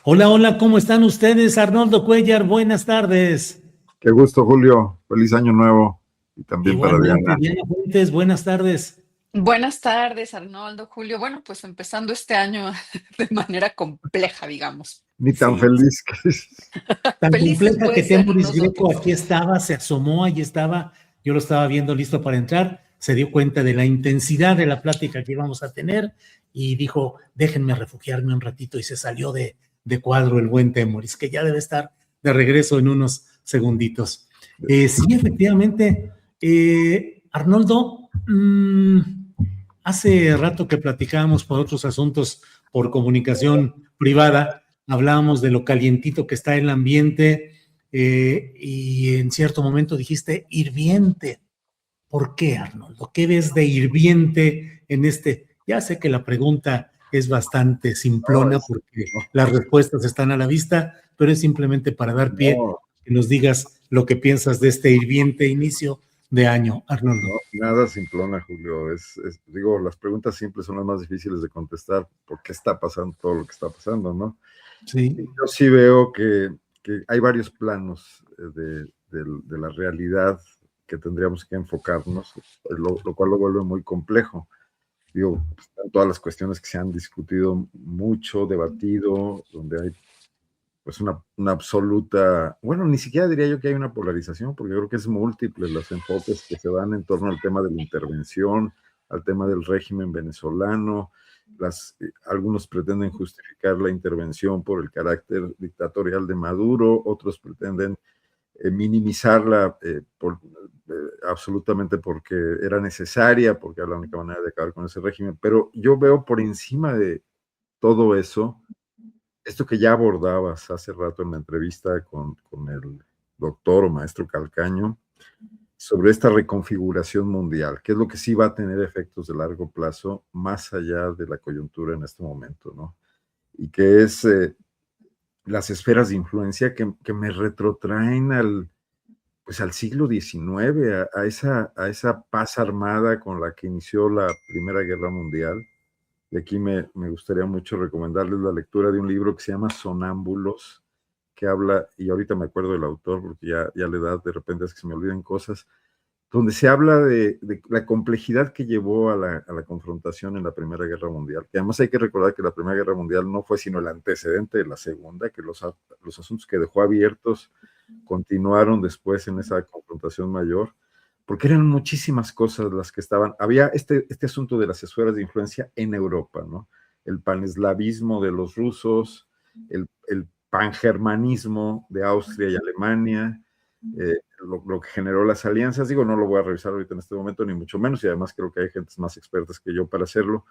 Hola, hola, ¿cómo están ustedes? Arnoldo Cuellar, buenas tardes. Qué gusto, Julio. Feliz año nuevo. Y también para Igualmente, Diana. Diana Fuentes, buenas tardes. Buenas tardes, Arnoldo, Julio. Bueno, pues empezando este año de manera compleja, digamos. Ni tan Sí, feliz. tan Felices compleja que puede ser Temoris los Greco otros. aquí estaba, se asomó, allí estaba, yo lo estaba viendo listo para entrar, se dio cuenta de la intensidad de la plática que íbamos a tener y dijo, déjenme refugiarme un ratito y se salió de cuadro el buen Temoris, que ya debe estar de regreso en unos segunditos. Sí, efectivamente, Arnoldo, hace rato que platicábamos por otros asuntos, por comunicación privada, hablábamos de lo calientito que está el ambiente y en cierto momento dijiste hirviente. ¿Por qué, Arnoldo? ¿Qué ves de hirviente en este? Ya sé que la pregunta es bastante No, simplona porque no, las respuestas están a la vista, pero es simplemente para dar pie no, que nos digas lo que piensas de este hirviente inicio de año, Arnoldo. no, nada simplona, Julio. Digo, las preguntas simples son las más difíciles de contestar. ¿Por qué está pasando todo lo que está pasando, no? Sí. Yo sí veo que hay varios planos de la realidad que tendríamos que enfocarnos, lo cual lo vuelve muy complejo. Digo, están todas las cuestiones que se han discutido mucho, debatido, donde hay pues una absoluta, bueno, ni siquiera diría yo que hay una polarización, porque yo creo que es múltiple los enfoques que se dan en torno al tema de la intervención, al tema del régimen venezolano. Algunos pretenden justificar la intervención por el carácter dictatorial de Maduro, otros pretenden minimizarla absolutamente porque era necesaria, porque era la única manera de acabar con ese régimen. Pero yo veo por encima de todo eso esto que ya abordabas hace rato en la entrevista con el doctor o maestro Calcaño, sobre esta reconfiguración mundial, que es lo que sí va a tener efectos de largo plazo, más allá de la coyuntura en este momento, ¿no? Y que es las esferas de influencia que me retrotraen pues al siglo XIX, a esa paz armada con la que inició la Primera Guerra Mundial. Y aquí me gustaría mucho recomendarles la lectura de un libro que se llama Sonámbulos, que habla, y ahorita me acuerdo del autor, porque ya la edad de repente es que se me olvidan cosas, donde se habla de la complejidad que llevó a la confrontación en la Primera Guerra Mundial, que además hay que recordar que la Primera Guerra Mundial no fue sino el antecedente de la Segunda, que los asuntos que dejó abiertos continuaron después en esa confrontación mayor, porque eran muchísimas cosas las que estaban. Había este asunto de las esferas de influencia en Europa, ¿no? El paneslavismo de los rusos, el pangermanismo de Austria y Alemania, lo que generó las alianzas. Digo, no lo voy a revisar ahorita en este momento, ni mucho menos, y además creo que hay gentes más expertas que yo para hacerlo,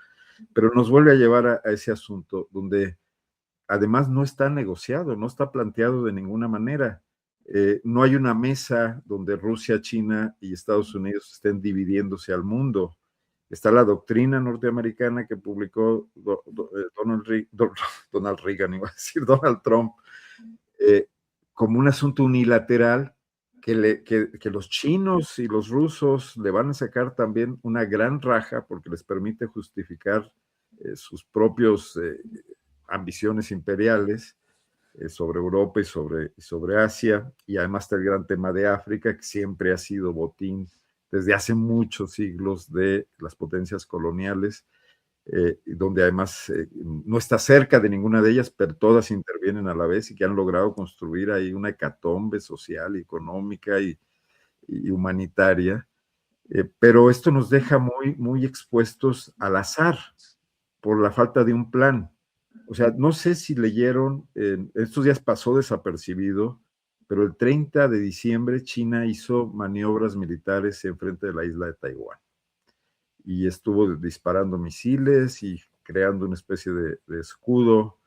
pero nos vuelve a llevar a ese asunto donde además no está negociado, no está planteado de ninguna manera. No hay una mesa donde Rusia, China y Estados Unidos estén dividiéndose al mundo. Está la doctrina norteamericana que publicó Donald Reagan, iba a decir Donald Trump, como un asunto unilateral que los chinos y los rusos le van a sacar también una gran raja porque les permite justificar sus propios ambiciones imperiales sobre Europa y sobre Asia, y además está el gran tema de África, que siempre ha sido botín desde hace muchos siglos de las potencias coloniales, donde además no está cerca de ninguna de ellas, pero todas intervienen a la vez y que han logrado construir ahí una hecatombe social, económica y humanitaria. Pero esto nos deja muy expuestos al azar por la falta de un plan. O sea, no sé si leyeron, estos días pasó desapercibido, pero el 30 de diciembre China hizo maniobras militares en frente de la isla de Taiwán y estuvo disparando misiles y creando una especie de escudo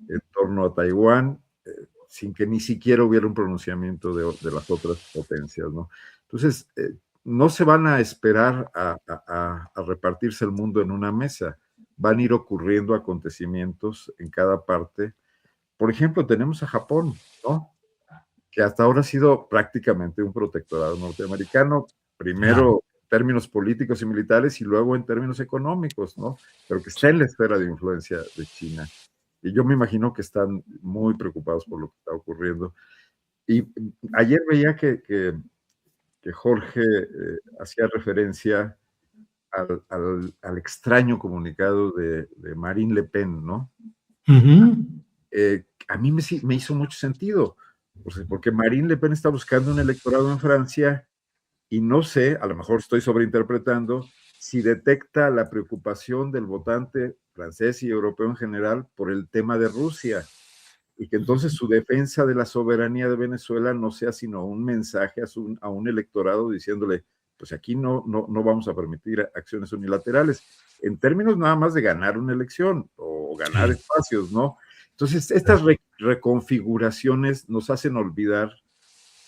en torno a Taiwán, sin que ni siquiera hubiera un pronunciamiento de las otras potencias, ¿no? Entonces, no se van a esperar a repartirse el mundo en una mesa, van a ir ocurriendo acontecimientos en cada parte. Por ejemplo, tenemos a Japón, ¿no? Que hasta ahora ha sido prácticamente un protectorado norteamericano, primero en términos políticos y militares y luego en términos económicos, ¿no? Pero que está en la esfera de influencia de China. Y yo me imagino que están muy preocupados por lo que está ocurriendo. Y ayer veía que Jorge hacía referencia al extraño comunicado de Marine Le Pen, ¿no? A mí me hizo mucho sentido, porque Marine Le Pen está buscando un electorado en Francia y no sé, a lo mejor estoy sobreinterpretando, si detecta la preocupación del votante francés y europeo en general por el tema de Rusia, y que entonces su defensa de la soberanía de Venezuela no sea sino un mensaje a un electorado diciéndole, pues aquí no vamos a permitir acciones unilaterales, en términos nada más de ganar una elección o ganar espacios, ¿no? Entonces, estas reconfiguraciones nos hacen olvidar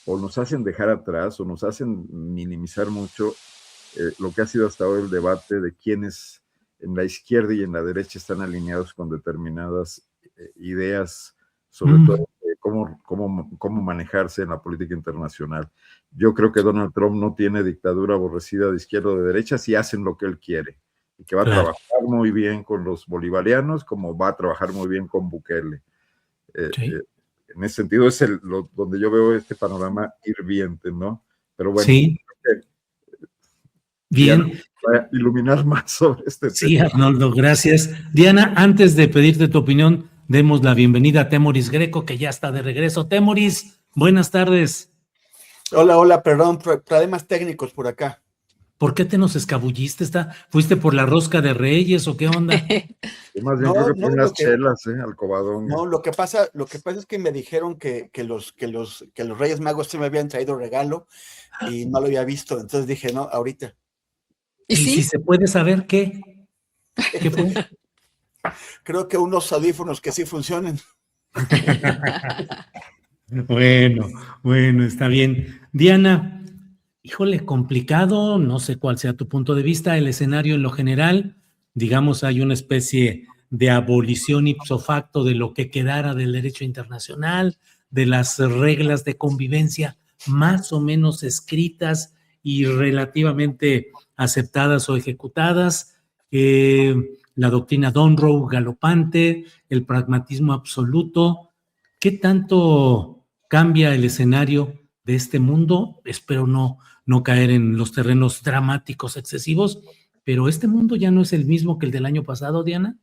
o nos hacen dejar atrás o nos hacen minimizar mucho lo que ha sido hasta hoy el debate de quiénes en la izquierda y en la derecha están alineados con determinadas ideas, sobre todo cómo manejarse en la política internacional. Yo creo que Donald Trump no tiene dictadura aborrecida de izquierda o de derecha si hacen lo que él quiere, y que va a trabajar muy bien con los bolivarianos como va a trabajar muy bien con Bukele. En ese sentido es donde yo veo este panorama hirviente, ¿no? Pero bueno, sí. Bien. Para iluminar más sobre este tema. Sí, Arnoldo, gracias. Diana, antes de pedirte tu opinión, demos la bienvenida a Temoris Greco, que ya está de regreso. Temoris, buenas tardes. Hola, perdón, problemas técnicos por acá. ¿Por qué te nos escabulliste? ¿Fuiste por la rosca de Reyes o qué onda? Más bien creo que fue unas chelas, al cobadón. No, lo que pasa es que me dijeron que los Reyes Magos se me habían traído regalo y no lo había visto, entonces dije, no, ahorita. ¿Y si se puede saber qué? ¿Qué fue? Creo que unos audífonos que sí funcionen. Bueno, está bien. Diana, híjole, complicado, no sé cuál sea tu punto de vista, el escenario en lo general, digamos, hay una especie de abolición ipso facto de lo que quedara del derecho internacional, de las reglas de convivencia más o menos escritas y relativamente aceptadas o ejecutadas, la doctrina Donroe galopante, el pragmatismo absoluto. ¿Qué tanto cambia el escenario de este mundo? Espero no caer en los terrenos dramáticos excesivos, pero este mundo ya no es el mismo que el del año pasado, Diana.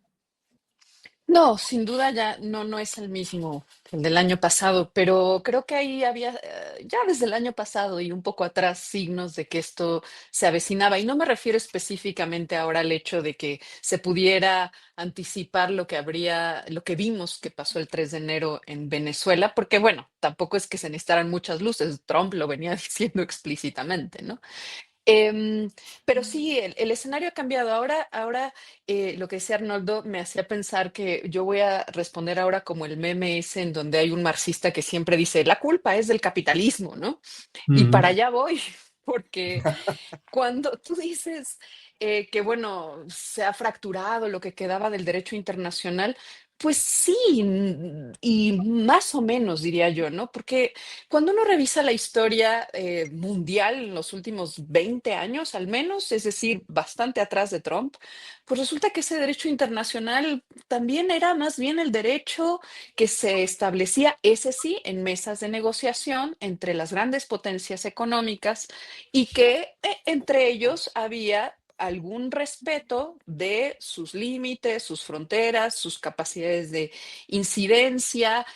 No, sin duda ya no es el mismo que el del año pasado, pero creo que ahí había ya desde el año pasado y un poco atrás signos de que esto se avecinaba. Y no me refiero específicamente ahora al hecho de que se pudiera anticipar lo que vimos que pasó el 3 de enero en Venezuela, porque bueno, tampoco es que se necesitaran muchas luces, Trump lo venía diciendo explícitamente, ¿no? Pero sí, el escenario ha cambiado. Ahora lo que decía Arnoldo me hacía pensar que yo voy a responder ahora como el meme ese en donde hay un marxista que siempre dice, la culpa es del capitalismo, ¿no? Y para allá voy, porque cuando tú dices que, bueno, se ha fracturado lo que quedaba del derecho internacional, pues sí, y más o menos diría yo, ¿no? Porque cuando uno revisa la historia mundial en los últimos 20 años al menos, es decir, bastante atrás de Trump, pues resulta que ese derecho internacional también era más bien el derecho que se establecía, ese sí, en mesas de negociación entre las grandes potencias económicas y que entre ellos había algún respeto de sus límites, sus fronteras, sus capacidades de incidencia,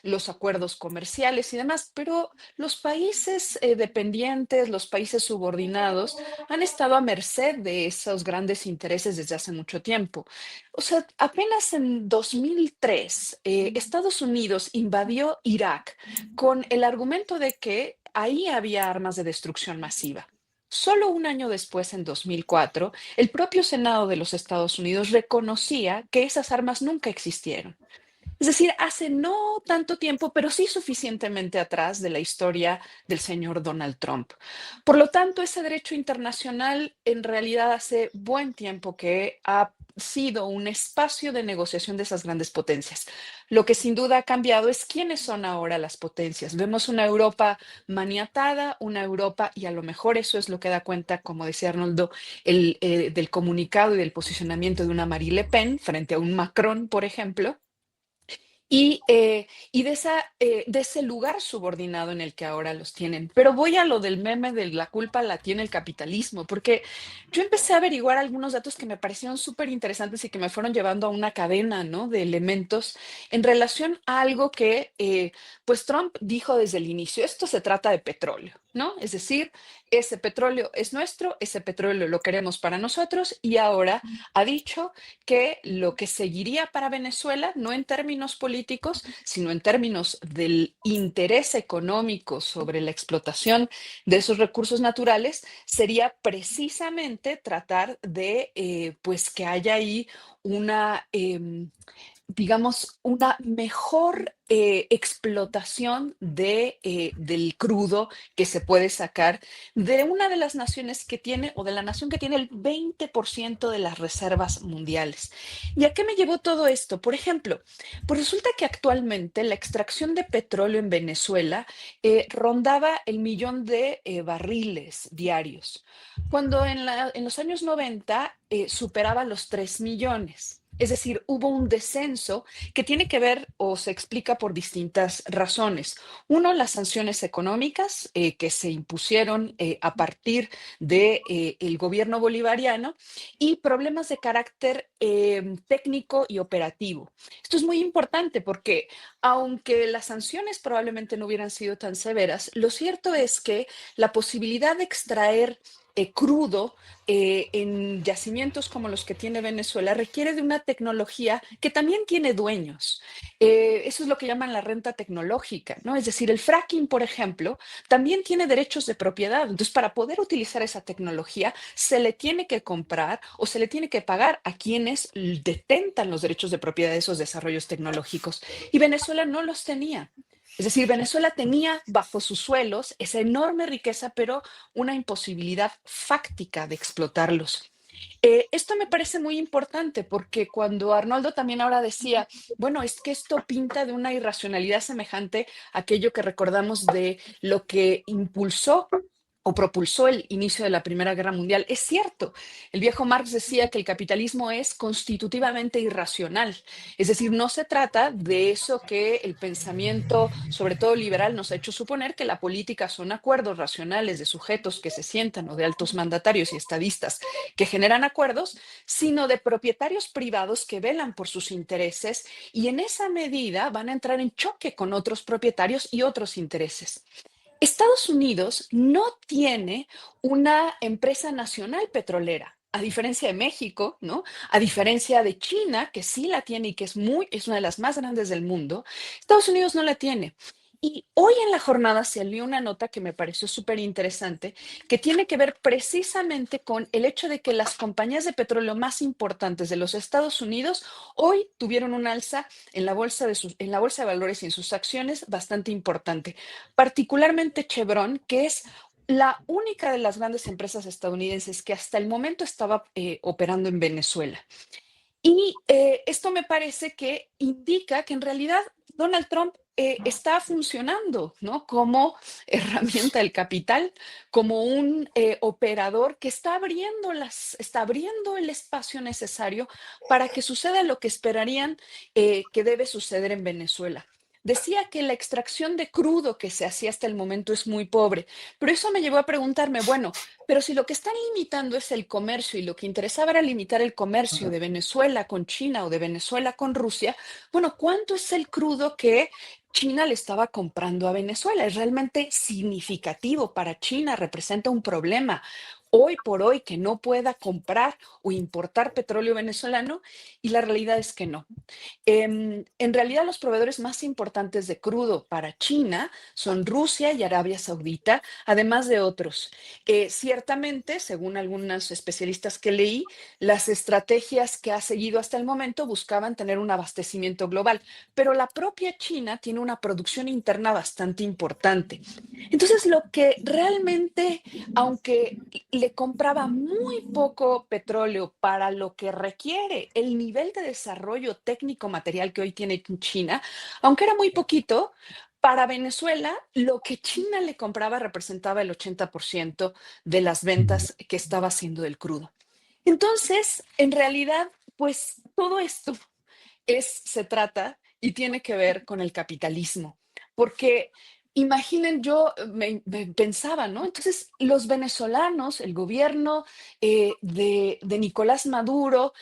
los acuerdos comerciales y demás, pero los países dependientes, los países subordinados, han estado a merced de esos grandes intereses desde hace mucho tiempo. O sea, apenas en 2003, Estados Unidos invadió Irak con el argumento de que ahí había armas de destrucción masiva. Solo un año después, en 2004, el propio Senado de los Estados Unidos reconocía que esas armas nunca existieron. Es decir, hace no tanto tiempo, pero sí suficientemente atrás de la historia del señor Donald Trump. Por lo tanto, ese derecho internacional en realidad hace buen tiempo que ha sido un espacio de negociación de esas grandes potencias. Lo que sin duda ha cambiado es quiénes son ahora las potencias. Vemos una Europa maniatada, una Europa, y a lo mejor eso es lo que da cuenta, como decía Arnoldo, del comunicado y del posicionamiento de una Marie Le Pen frente a un Macron, por ejemplo, y de ese lugar subordinado en el que ahora los tienen. Pero voy a lo del meme de la culpa la tiene el capitalismo, porque yo empecé a averiguar algunos datos que me parecieron súper interesantes y que me fueron llevando a una cadena, ¿no?, de elementos en relación a algo que, pues Trump dijo desde el inicio, esto se trata de petróleo, ¿no? Es decir, ese petróleo es nuestro, ese petróleo lo queremos para nosotros y ahora ha dicho que lo que seguiría para Venezuela, no en términos políticos, sino en términos del interés económico sobre la explotación de esos recursos naturales, sería precisamente tratar de, pues, que haya ahí una, digamos, una mejor explotación del crudo que se puede sacar de una de las naciones que tiene, o de la nación que tiene el 20% de las reservas mundiales. ¿Y a qué me llevó todo esto? Por ejemplo, pues resulta que actualmente la extracción de petróleo en Venezuela rondaba el millón de barriles diarios, cuando en los años 90 superaba los 3 millones. Es decir, hubo un descenso que tiene que ver o se explica por distintas razones. Uno, las sanciones económicas que se impusieron a partir del gobierno bolivariano y problemas de carácter técnico y operativo. Esto es muy importante porque aunque las sanciones probablemente no hubieran sido tan severas, lo cierto es que la posibilidad de extraer crudo en yacimientos como los que tiene Venezuela requiere de una tecnología que también tiene dueños. Eso es lo que llaman la renta tecnológica, ¿no? Es decir, el fracking, por ejemplo, también tiene derechos de propiedad. Entonces, para poder utilizar esa tecnología, se le tiene que comprar o se le tiene que pagar a quienes detentan los derechos de propiedad de esos desarrollos tecnológicos. Y Venezuela no los tenía. Es decir, Venezuela tenía bajo sus suelos esa enorme riqueza, pero una imposibilidad fáctica de explotarlos. Esto me parece muy importante porque cuando Arnoldo también ahora decía, bueno, es que esto pinta de una irracionalidad semejante a aquello que recordamos de lo que impulsó o propulsó el inicio de la Primera Guerra Mundial. Es cierto, el viejo Marx decía que el capitalismo es constitutivamente irracional, es decir, no se trata de eso que el pensamiento, sobre todo liberal, nos ha hecho suponer, que la política son acuerdos racionales de sujetos que se sientan o de altos mandatarios y estadistas que generan acuerdos, sino de propietarios privados que velan por sus intereses y en esa medida van a entrar en choque con otros propietarios y otros intereses. Estados Unidos no tiene una empresa nacional petrolera, a diferencia de México, ¿no? A diferencia de China, que sí la tiene y que es una de las más grandes del mundo, Estados Unidos no la tiene. Y hoy en la jornada se salió una nota que me pareció súper interesante, que tiene que ver precisamente con el hecho de que las compañías de petróleo más importantes de los Estados Unidos hoy tuvieron un alza en la bolsa en la bolsa de valores y en sus acciones bastante importante, particularmente Chevron, que es la única de las grandes empresas estadounidenses que hasta el momento estaba operando en Venezuela. Y esto me parece que indica que en realidad Donald Trump está funcionando, ¿no?, como herramienta del capital, como un operador que está abriendo el espacio necesario para que suceda lo que esperarían que debe suceder en Venezuela. Decía que la extracción de crudo que se hacía hasta el momento es muy pobre, pero eso me llevó a preguntarme, bueno, pero si lo que están limitando es el comercio y lo que interesaba era limitar el comercio de Venezuela con China o de Venezuela con Rusia, bueno, ¿cuánto es el crudo que China le estaba comprando a Venezuela? Es realmente significativo para China, representa un problema hoy por hoy que no pueda comprar o importar petróleo venezolano, y la realidad es que no. En realidad, los proveedores más importantes de crudo para China son Rusia y Arabia Saudita, además de otros. Ciertamente, según algunos especialistas que leí, las estrategias que ha seguido hasta el momento buscaban tener un abastecimiento global, pero la propia China tiene una producción interna bastante importante. Entonces, lo que realmente, aunque le compraba muy poco petróleo para lo que requiere el nivel de desarrollo técnico material que hoy tiene China, aunque era muy poquito, para Venezuela lo que China le compraba representaba el 80% de las ventas que estaba haciendo del crudo. Entonces, en realidad, pues todo esto se trata y tiene que ver con el capitalismo. Porque imaginen, yo me pensaba, ¿no? Entonces, los venezolanos, el gobierno de Nicolás Maduro,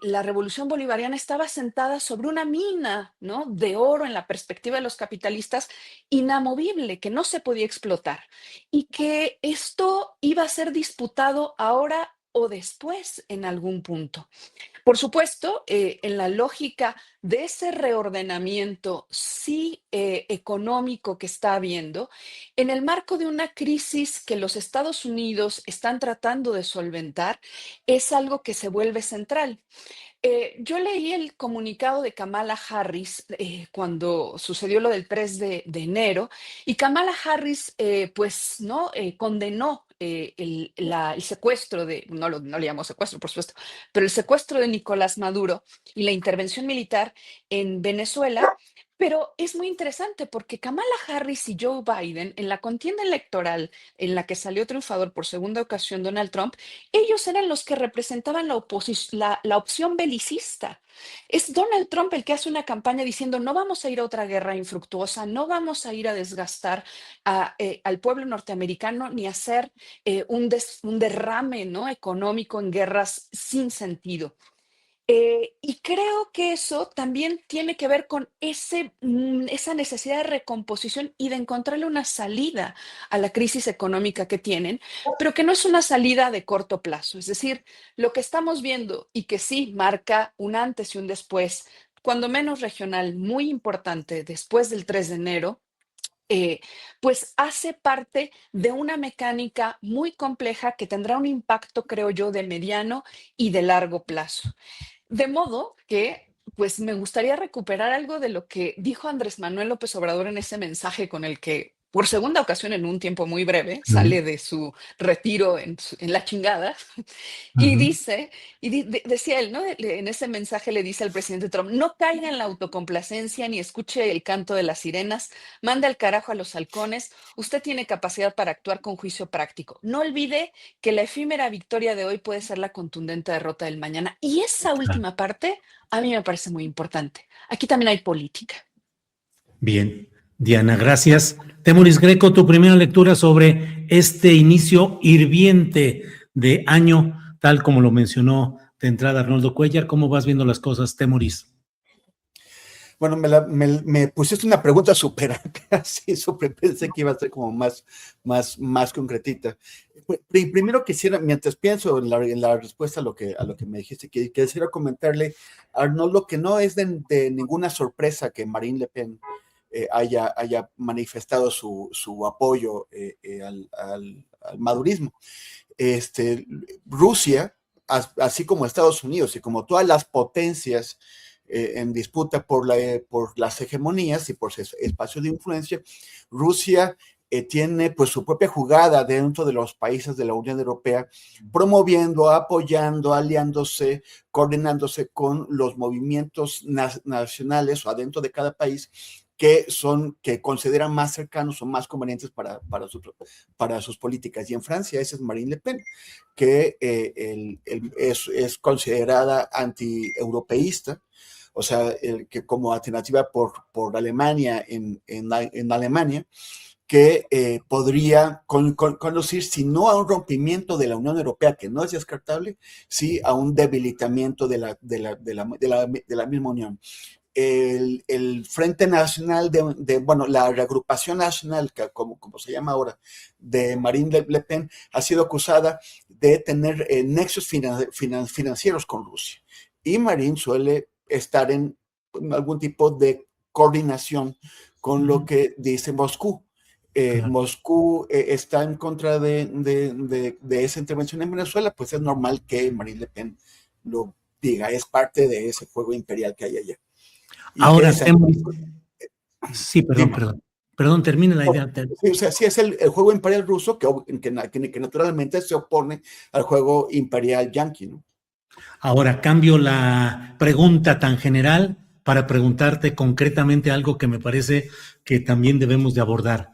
la revolución bolivariana estaba sentada sobre una mina, ¿no? De oro en la perspectiva de los capitalistas, inamovible, que no se podía explotar y que esto iba a ser disputado ahora o después en algún punto. Por supuesto, en la lógica de ese reordenamiento sí económico que está habiendo, en el marco de una crisis que los Estados Unidos están tratando de solventar, es algo que se vuelve central. Yo leí el comunicado de Kamala Harris cuando sucedió lo del 3 de enero y Kamala Harris pues no condenó el secuestro de, no le llamó secuestro por supuesto, pero el secuestro de Nicolás Maduro y la intervención militar en Venezuela. Pero es muy interesante porque Kamala Harris y Joe Biden en la contienda electoral en la que salió triunfador por segunda ocasión Donald Trump, ellos eran los que representaban la opción belicista. Es Donald Trump el que hace una campaña diciendo no vamos a ir a otra guerra infructuosa, no vamos a ir a desgastar al pueblo norteamericano ni a hacer un derrame, ¿no? económico en guerras sin sentido. Y creo que eso también tiene que ver con esa necesidad de recomposición y de encontrarle una salida a la crisis económica que tienen, pero que no es una salida de corto plazo. Es decir, lo que estamos viendo y que sí marca un antes y un después, cuando menos regional, muy importante después del 3 de enero, pues hace parte de una mecánica muy compleja que tendrá un impacto, creo yo, de mediano y de largo plazo. De modo que, pues me gustaría recuperar algo de lo que dijo Andrés Manuel López Obrador en ese mensaje con el que, por segunda ocasión en un tiempo muy breve, Ujú, sale de su retiro en la chingada y ujú. dice, decía él, ¿no? En ese mensaje le dice al presidente Trump, no caiga en la autocomplacencia ni escuche el canto de las sirenas, mande al carajo a los halcones, usted tiene capacidad para actuar con juicio práctico. No olvide que la efímera victoria de hoy puede ser la contundente derrota del mañana. Y esa Claro. última parte a mí me parece muy importante. Aquí también hay política. Bien, Diana, gracias. Temoris Greco, tu primera lectura sobre este inicio hirviente de año, tal como lo mencionó de entrada Arnoldo Cuellar. ¿Cómo vas viendo las cosas, Temoris? Bueno, me pusiste una pregunta súper así, súper pensé que iba a ser como más concretita. Primero quisiera, mientras pienso en la respuesta a lo que me dijiste, quisiera comentarle a Arnoldo que no es de ninguna sorpresa que Marine Le Pen haya manifestado su apoyo al madurismo. Rusia, así como Estados Unidos y como todas las potencias en disputa por las hegemonías y por su espacio de influencia, Rusia tiene pues su propia jugada dentro de los países de la Unión Europea, promoviendo, apoyando, aliándose, coordinándose con los movimientos nacionales o adentro de cada país que consideran más cercanos o más convenientes para sus políticas. Y en Francia, ese es Marine Le Pen, que es considerada anti-europeísta, o sea, que como alternativa por Alemania en Alemania, que podría conducir, si no a un rompimiento de la Unión Europea, que no es descartable, sí a un debilitamiento de la misma Unión. El Frente Nacional bueno, la reagrupación nacional, como se llama ahora, de Marine Le Pen, ha sido acusada de tener nexos financieros con Rusia. Y Marine suele estar en algún tipo de coordinación con lo que dice Moscú. Claro. Moscú está en contra de esa intervención en Venezuela, pues es normal que Marine Le Pen lo diga, es parte de ese juego imperial que hay allá. Ahora, Temoris, sí, Dime. perdón, termina la idea. Sí, o sea, sí es el juego imperial ruso que naturalmente se opone al juego imperial yanqui, ¿no? Ahora cambio la pregunta tan general para preguntarte concretamente algo que me parece que también debemos de abordar.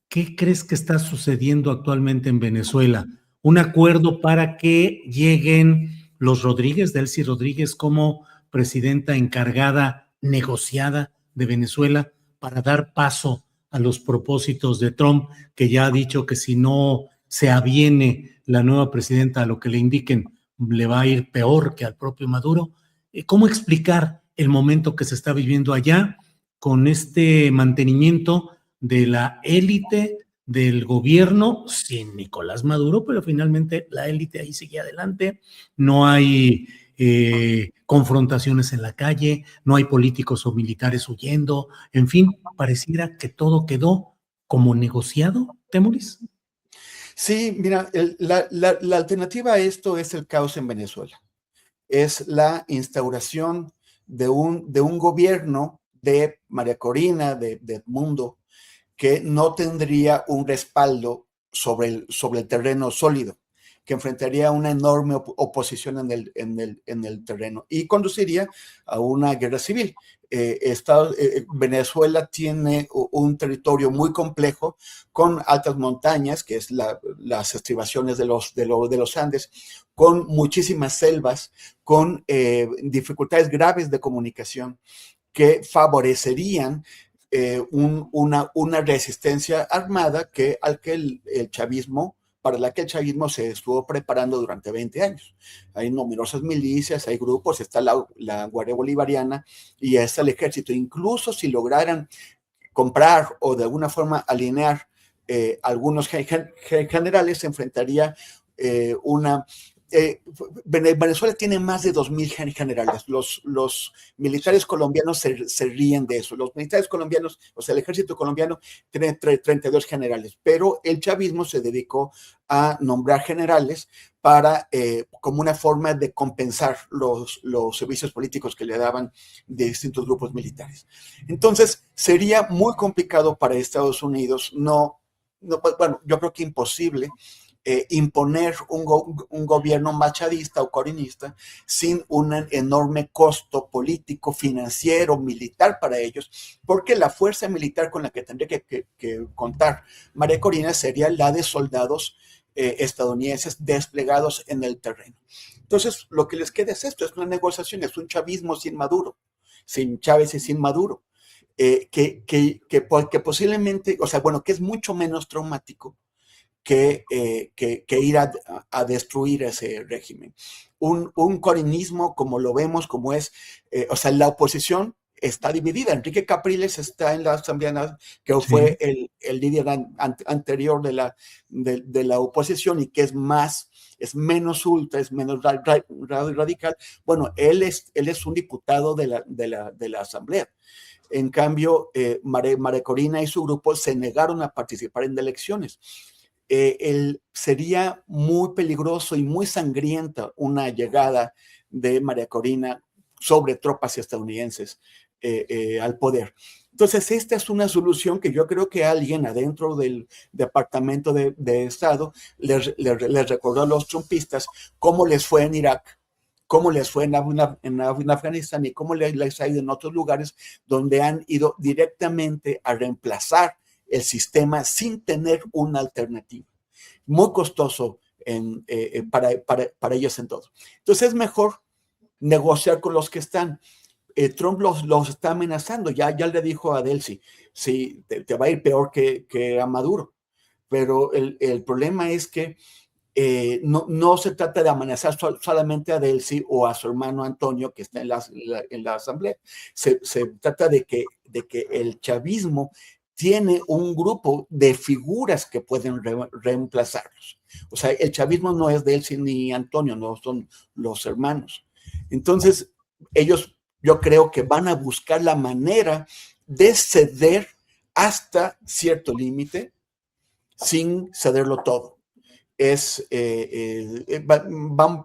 ¿Qué crees que está sucediendo actualmente en Venezuela? ¿Un acuerdo para que lleguen los Rodríguez, Delcy Rodríguez, como presidenta encargada negociada de Venezuela para dar paso a los propósitos de Trump, que ya ha dicho que si no se aviene la nueva presidenta a lo que le indiquen, le va a ir peor que al propio Maduro? ¿Cómo explicar el momento que se está viviendo allá con este mantenimiento de la élite del gobierno sin Nicolás Maduro, pero finalmente la élite ahí sigue adelante? No hay confrontaciones en la calle, no hay políticos o militares huyendo, en fin, pareciera que todo quedó como negociado, Temoris. Sí, mira, la alternativa a esto es el caos en Venezuela. Es la instauración de un gobierno de María Corina, de Edmundo, que no tendría un respaldo sobre el terreno sólido, que enfrentaría una enorme oposición en el terreno y conduciría a una guerra civil. Venezuela tiene un territorio muy complejo con altas montañas, que es las estribaciones de los Andes, con muchísimas selvas, con dificultades graves de comunicación que favorecerían una resistencia armada para la que el chavismo se estuvo preparando durante 20 años. Hay numerosas milicias, hay grupos, está la Guardia Bolivariana y está el ejército. Incluso si lograran comprar o de alguna forma alinear algunos generales, se enfrentaría Venezuela tiene más de 2,000 generales. Los militares colombianos se ríen de eso. Los militares colombianos, o sea, el ejército colombiano tiene 32 generales, pero el chavismo se dedicó a nombrar generales como una forma de compensar los servicios políticos que le daban de distintos grupos militares. Entonces, sería muy complicado para Estados Unidos, bueno, yo creo que imposible, imponer un gobierno machadista o corinista sin un enorme costo político, financiero, militar para ellos, porque la fuerza militar con la que tendría que contar María Corina sería la de soldados estadounidenses desplegados en el terreno. Entonces, lo que les queda es esto, es una negociación, es un chavismo sin Maduro, sin Chávez y sin Maduro, que posiblemente, o sea, bueno, que es mucho menos traumático que ir a destruir ese régimen. Un corinismo, como lo vemos, como es, o sea, la oposición está dividida. Enrique Capriles está en la Asamblea, que sí, fue el líder anterior de la oposición y que es menos ultra, es menos radical. Bueno, él es un diputado de la Asamblea. En cambio, María Corina y su grupo se negaron a participar en elecciones. Sería muy peligroso y muy sangrienta una llegada de María Corina sobre tropas estadounidenses al poder. Entonces, esta es una solución que yo creo que alguien adentro del Departamento de Estado les recordó a los trumpistas cómo les fue en Irak, cómo les fue en Afganistán y cómo les ha ido en otros lugares donde han ido directamente a reemplazar el sistema sin tener una alternativa. Muy costoso para ellos en todo. Entonces es mejor negociar con los que están. Trump los está amenazando. Ya le dijo a Delcy, sí, te va a ir peor que a Maduro. Pero el problema es que no se trata de amenazar solamente a Delcy o a su hermano Antonio, que está en la asamblea. Se trata de que el chavismo tiene un grupo de figuras que pueden reemplazarlos. O sea, el chavismo no es Delcy ni Antonio, no son los hermanos. Entonces, ellos, yo creo que van a buscar la manera de ceder hasta cierto límite sin cederlo todo.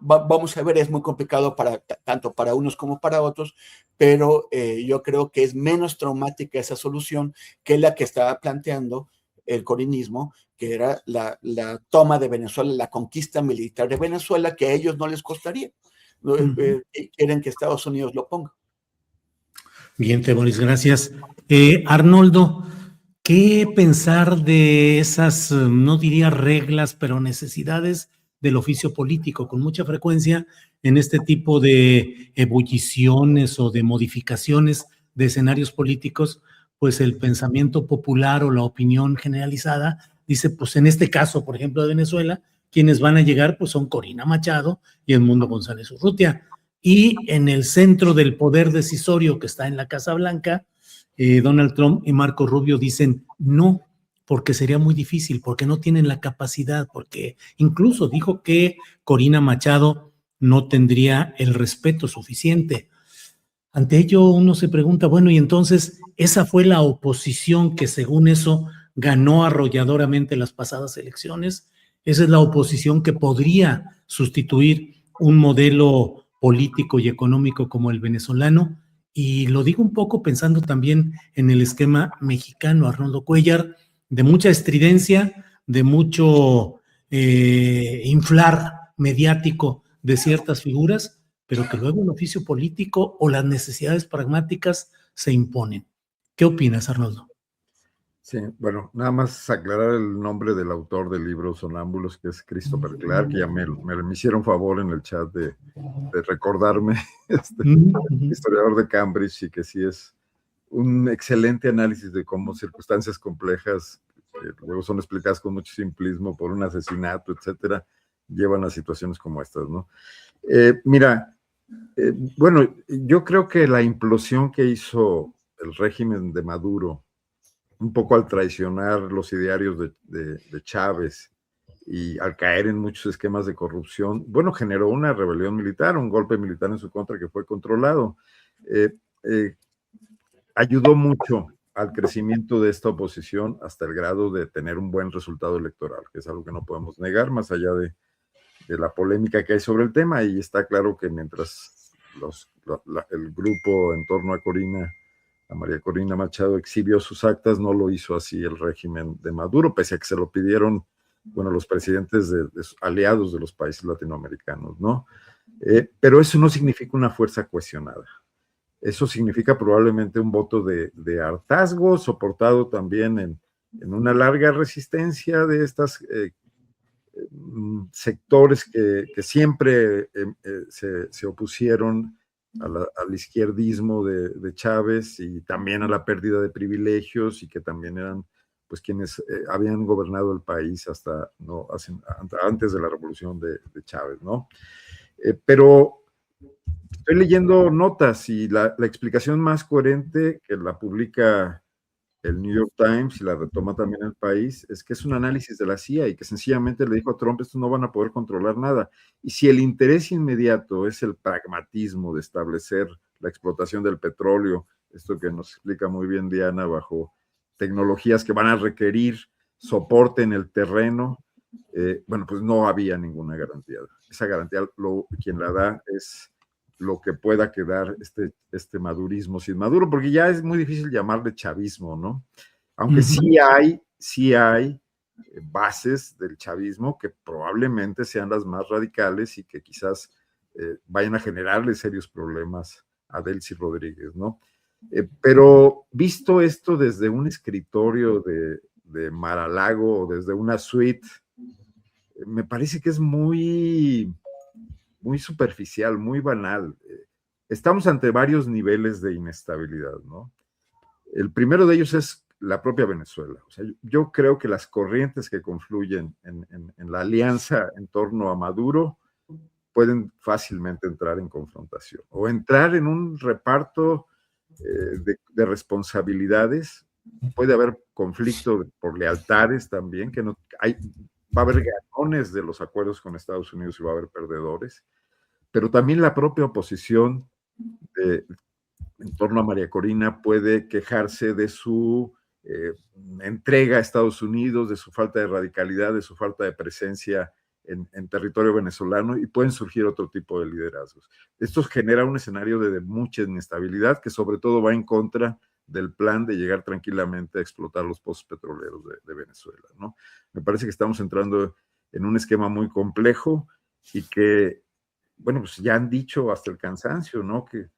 Vamos a ver, es muy complicado tanto para unos como para otros, pero yo creo que es menos traumática esa solución que la que estaba planteando el corinismo, que era la toma de Venezuela, la conquista militar de Venezuela, que a ellos no les costaría. Quieren que Estados Unidos lo ponga. Bien, Temoris, gracias. Arnoldo, ¿qué pensar de esas, no diría reglas, pero necesidades del oficio político? Con mucha frecuencia en este tipo de ebulliciones o de modificaciones de escenarios políticos, pues el pensamiento popular o la opinión generalizada dice, pues en este caso, por ejemplo, de Venezuela, quienes van a llegar pues son Corina Machado y Edmundo González Urrutia. Y en el centro del poder decisorio que está en la Casa Blanca, Donald Trump y Marco Rubio dicen no, porque sería muy difícil, porque no tienen la capacidad, porque incluso dijo que Corina Machado no tendría el respeto suficiente. Ante ello uno se pregunta, bueno, y entonces esa fue la oposición que según eso ganó arrolladoramente las pasadas elecciones. Esa es la oposición que podría sustituir un modelo político y económico como el venezolano. Y lo digo un poco pensando también en el esquema mexicano, Arnoldo Cuellar, de mucha estridencia, de mucho inflar mediático de ciertas figuras, pero que luego el oficio político o las necesidades pragmáticas se imponen. ¿Qué opinas, Arnoldo? Sí, bueno, nada más aclarar el nombre del autor del libro Sonámbulos, que es Christopher Clark, que ya me hicieron favor en el chat de recordarme, historiador de Cambridge, y que sí es un excelente análisis de cómo circunstancias complejas, que luego son explicadas con mucho simplismo por un asesinato, etcétera, llevan a situaciones como estas, ¿no? Mira, bueno, yo creo que la implosión que hizo el régimen de Maduro, un poco al traicionar los idearios de Chávez y al caer en muchos esquemas de corrupción, bueno, generó una rebelión militar, un golpe militar en su contra que fue controlado. Ayudó mucho al crecimiento de esta oposición hasta el grado de tener un buen resultado electoral, que es algo que no podemos negar, más allá de la polémica que hay sobre el tema, y está claro que mientras el grupo en torno a María Corina Machado exhibió sus actas, no lo hizo así el régimen de Maduro, pese a que se lo pidieron, bueno, los presidentes de aliados de los países latinoamericanos, ¿no? Pero eso no significa una fuerza cohesionada. Eso significa probablemente un voto de hartazgo, soportado también en una larga resistencia de estas sectores que siempre se opusieron al izquierdismo de Chávez, y también a la pérdida de privilegios, y que también eran pues quienes habían gobernado el país hasta antes de la revolución de Chávez, ¿no? Pero estoy leyendo notas, y la explicación más coherente, que la publica el New York Times y la retoma también El País, es que es un análisis de la CIA y que sencillamente le dijo a Trump, estos no van a poder controlar nada. Y si el interés inmediato es el pragmatismo de establecer la explotación del petróleo, esto que nos explica muy bien Diana, bajo tecnologías que van a requerir soporte en el terreno, bueno, pues no había ninguna garantía. Esa garantía quien la da es lo que pueda quedar este madurismo sin Maduro, porque ya es muy difícil llamarle chavismo, ¿no? Aunque sí hay bases del chavismo que probablemente sean las más radicales y que quizás vayan a generarle serios problemas a Delcy Rodríguez, ¿no? Pero visto esto desde un escritorio de Mar-a-Lago o desde una suite, me parece que es muy superficial, muy banal. Estamos ante varios niveles de inestabilidad, ¿no? El primero de ellos es la propia Venezuela. O sea, yo creo que las corrientes que confluyen en la alianza en torno a Maduro pueden fácilmente entrar en confrontación o entrar en un reparto de responsabilidades. Puede haber conflicto por lealtades también, que no hay. Va a haber ganones de los acuerdos con Estados Unidos y va a haber perdedores, pero también la propia oposición en torno a María Corina puede quejarse de su entrega a Estados Unidos, de su falta de radicalidad, de su falta de presencia en territorio venezolano, y pueden surgir otro tipo de liderazgos. Esto genera un escenario de mucha inestabilidad que sobre todo va en contra del plan de llegar tranquilamente a explotar los pozos petroleros de Venezuela, ¿no? Me parece que estamos entrando en un esquema muy complejo y que, bueno, pues ya han dicho hasta el cansancio, ¿no? Que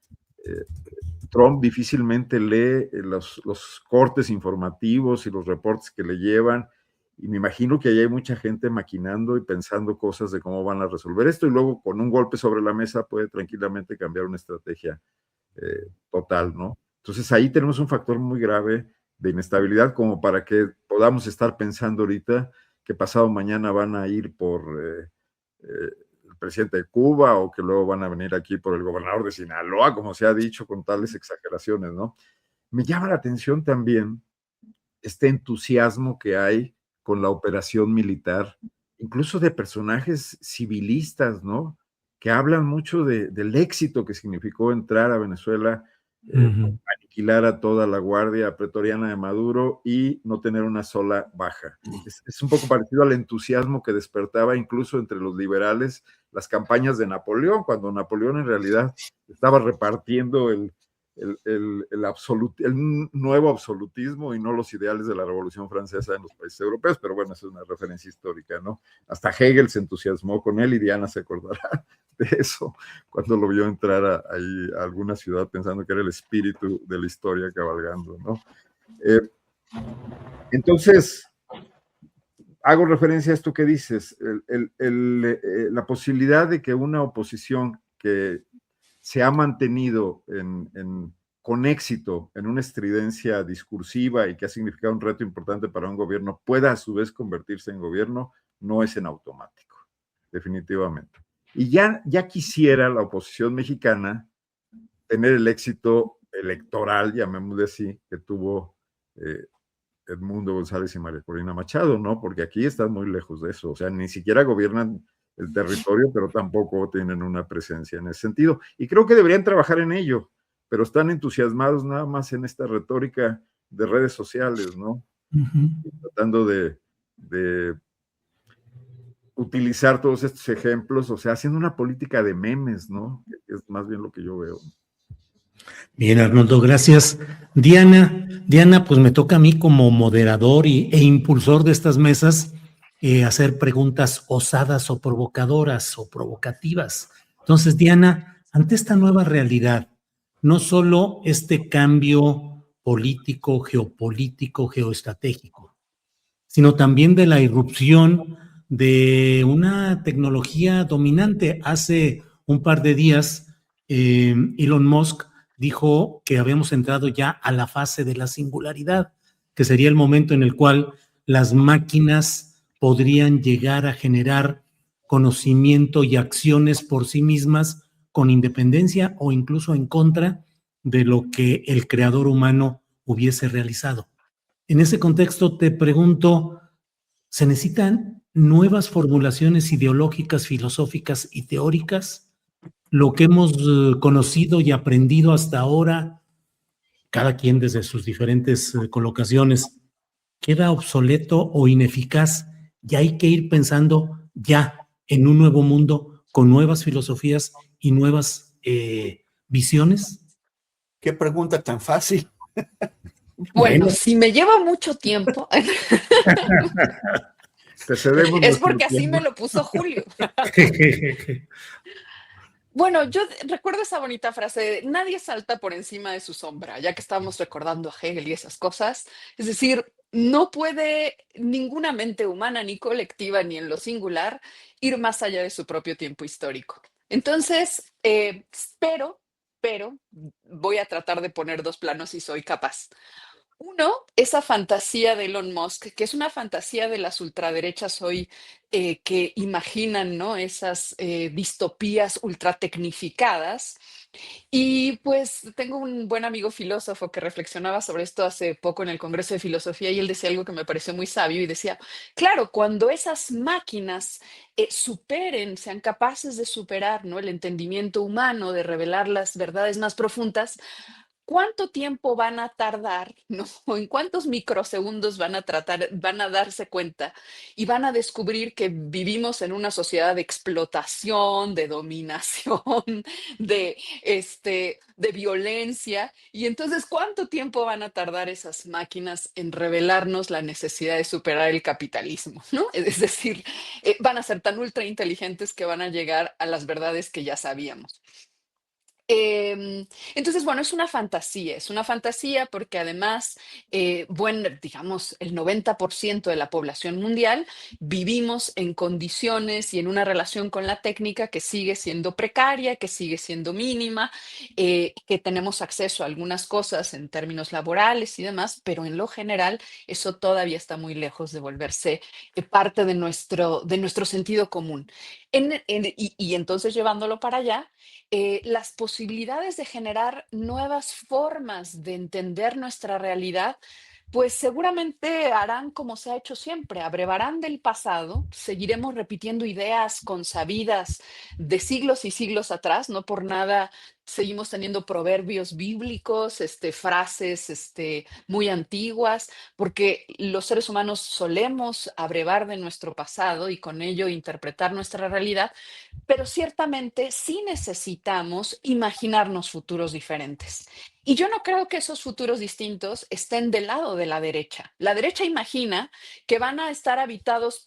Trump difícilmente lee los cortes informativos y los reportes que le llevan, y me imagino que ahí hay mucha gente maquinando y pensando cosas de cómo van a resolver esto, y luego con un golpe sobre la mesa puede tranquilamente cambiar una estrategia total, ¿no? Entonces ahí tenemos un factor muy grave de inestabilidad como para que podamos estar pensando ahorita que pasado mañana van a ir por el presidente de Cuba o que luego van a venir aquí por el gobernador de Sinaloa, como se ha dicho, con tales exageraciones, ¿no? Me llama la atención también este entusiasmo que hay con la operación militar, incluso de personajes civilistas, ¿no? Que hablan mucho del éxito que significó entrar a Venezuela, aniquilar a toda la guardia pretoriana de Maduro y no tener una sola baja. Es un poco parecido al entusiasmo que despertaba incluso entre los liberales las campañas de Napoleón, cuando Napoleón en realidad estaba repartiendo el nuevo absolutismo y no los ideales de la Revolución Francesa en los países europeos, pero bueno, esa es una referencia histórica, ¿no? Hasta Hegel se entusiasmó con él y Diana se acordará de eso cuando lo vio entrar ahí a alguna ciudad pensando que era el espíritu de la historia cabalgando, ¿no? Entonces, hago referencia a esto que dices, la posibilidad de que una oposición que se ha mantenido con éxito en una estridencia discursiva y que ha significado un reto importante para un gobierno, pueda a su vez convertirse en gobierno, no es en automático, definitivamente. Y ya quisiera la oposición mexicana tener el éxito electoral, llamémosle así, que tuvo Edmundo González y María Corina Machado, ¿no? Porque aquí están muy lejos de eso, o sea, ni siquiera gobiernan el territorio, pero tampoco tienen una presencia en ese sentido. Y creo que deberían trabajar en ello, pero están entusiasmados nada más en esta retórica de redes sociales, ¿no? Tratando de utilizar todos estos ejemplos, o sea, haciendo una política de memes, ¿no? Es más bien lo que yo veo. Bien, Arnoldo, gracias. Diana, pues me toca a mí como moderador e impulsor de estas mesas hacer preguntas osadas o provocadoras o provocativas. Entonces, Diana, ante esta nueva realidad, no solo este cambio político, geopolítico, geoestratégico, sino también de la irrupción de una tecnología dominante. Hace un par de días, Elon Musk dijo que habíamos entrado ya a la fase de la singularidad, que sería el momento en el cual las máquinas podrían llegar a generar conocimiento y acciones por sí mismas con independencia o incluso en contra de lo que el creador humano hubiese realizado. En ese contexto te pregunto, ¿se necesitan nuevas formulaciones ideológicas, filosóficas y teóricas? Lo que hemos conocido y aprendido hasta ahora, cada quien desde sus diferentes colocaciones, queda obsoleto o ineficaz y hay que ir pensando ya en un nuevo mundo con nuevas filosofías y nuevas visiones. ¿Qué pregunta tan fácil? Bueno, si me lleva mucho tiempo, es porque así me lo puso Julio. Bueno, yo recuerdo esa bonita frase de nadie salta por encima de su sombra, ya que estábamos recordando a Hegel y esas cosas. Es decir, no puede ninguna mente humana, ni colectiva, ni en lo singular, ir más allá de su propio tiempo histórico. Entonces, pero voy a tratar de poner dos planos si soy capaz. Uno, esa fantasía de Elon Musk, que es una fantasía de las ultraderechas hoy que imaginan, ¿no? Esas distopías ultratecnificadas. Y pues tengo un buen amigo filósofo que reflexionaba sobre esto hace poco en el Congreso de Filosofía y él decía algo que me pareció muy sabio y decía, claro, cuando esas máquinas superen, sean capaces de superar, ¿no? El entendimiento humano, de revelar las verdades más profundas, ¿cuánto tiempo van a tardar, no? ¿O en cuántos microsegundos van a darse cuenta y van a descubrir que vivimos en una sociedad de explotación, de dominación, de violencia? Y entonces, ¿cuánto tiempo van a tardar esas máquinas en revelarnos la necesidad de superar el capitalismo, ¿no? Es decir, van a ser tan ultra inteligentes que van a llegar a las verdades que ya sabíamos. Entonces, bueno, es una fantasía porque además, bueno, digamos, el 90% de la población mundial vivimos en condiciones y en una relación con la técnica que sigue siendo precaria, que sigue siendo mínima, que tenemos acceso a algunas cosas en términos laborales y demás, pero en lo general eso todavía está muy lejos de volverse parte de nuestro sentido común. Y entonces llevándolo para allá, las posibilidades de generar nuevas formas de entender nuestra realidad, pues seguramente harán como se ha hecho siempre, abrevarán del pasado, seguiremos repitiendo ideas consabidas de siglos y siglos atrás, no por nada seguimos teniendo proverbios bíblicos, frases muy antiguas, porque los seres humanos solemos abrevar de nuestro pasado y con ello interpretar nuestra realidad, pero ciertamente sí necesitamos imaginarnos futuros diferentes. Y yo no creo que esos futuros distintos estén del lado de la derecha. La derecha imagina que van a estar habitados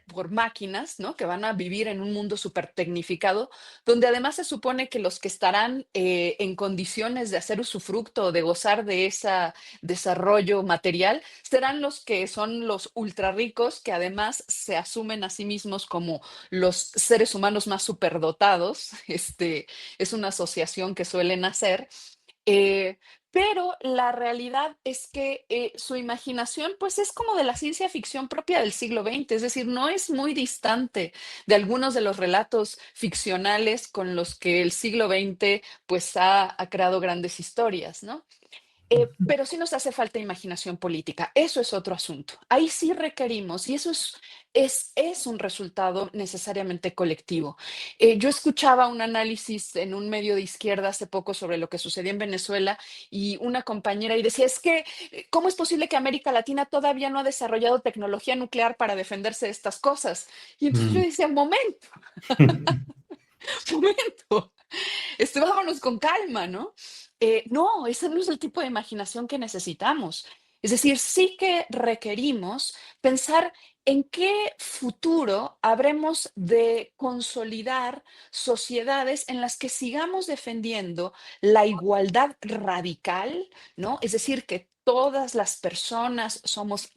por máquinas, ¿no? Que van a vivir en un mundo súper tecnificado, donde además se supone que los que estarán en condiciones de hacer usufructo, de gozar de ese desarrollo material, serán los que son los ultra ricos, que además se asumen a sí mismos como los seres humanos más superdotados. Es una asociación que suelen hacer. eh, pero la realidad es que su imaginación, pues es como de la ciencia ficción propia del siglo XX, es decir, no es muy distante de algunos de los relatos ficcionales con los que el siglo XX pues ha creado grandes historias, ¿no? Pero sí nos hace falta imaginación política. Eso es otro asunto. Ahí sí requerimos, y eso es un resultado necesariamente colectivo. Yo escuchaba un análisis en un medio de izquierda hace poco sobre lo que sucedía en Venezuela y una compañera y decía, es que, ¿cómo es posible que América Latina todavía no ha desarrollado tecnología nuclear para defenderse de estas cosas? Y entonces yo Mm. decía, momento, momento. Vámonos con calma, ¿no? No, ese no es el tipo de imaginación que necesitamos. Es decir, sí que requerimos pensar en qué futuro habremos de consolidar sociedades en las que sigamos defendiendo la igualdad radical, ¿no? Es decir, que todas las personas somos,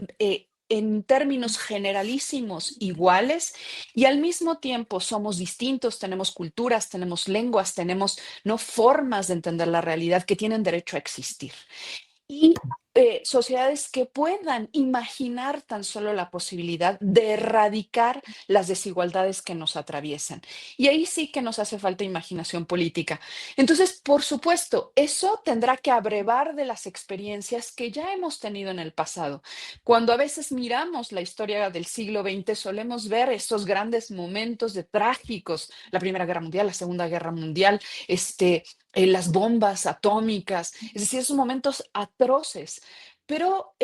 en términos generalísimos, iguales y al mismo tiempo somos distintos, tenemos culturas, tenemos lenguas, tenemos no formas de entender la realidad que tienen derecho a existir. Y sociedades que puedan imaginar tan solo la posibilidad de erradicar las desigualdades que nos atraviesan. Y ahí sí que nos hace falta imaginación política. Entonces, por supuesto, eso tendrá que abrevar de las experiencias que ya hemos tenido en el pasado. Cuando a veces miramos la historia del siglo XX, solemos ver estos grandes momentos de trágicos, la Primera Guerra Mundial, la Segunda Guerra Mundial, las bombas atómicas, es decir, esos momentos atroces. Pero,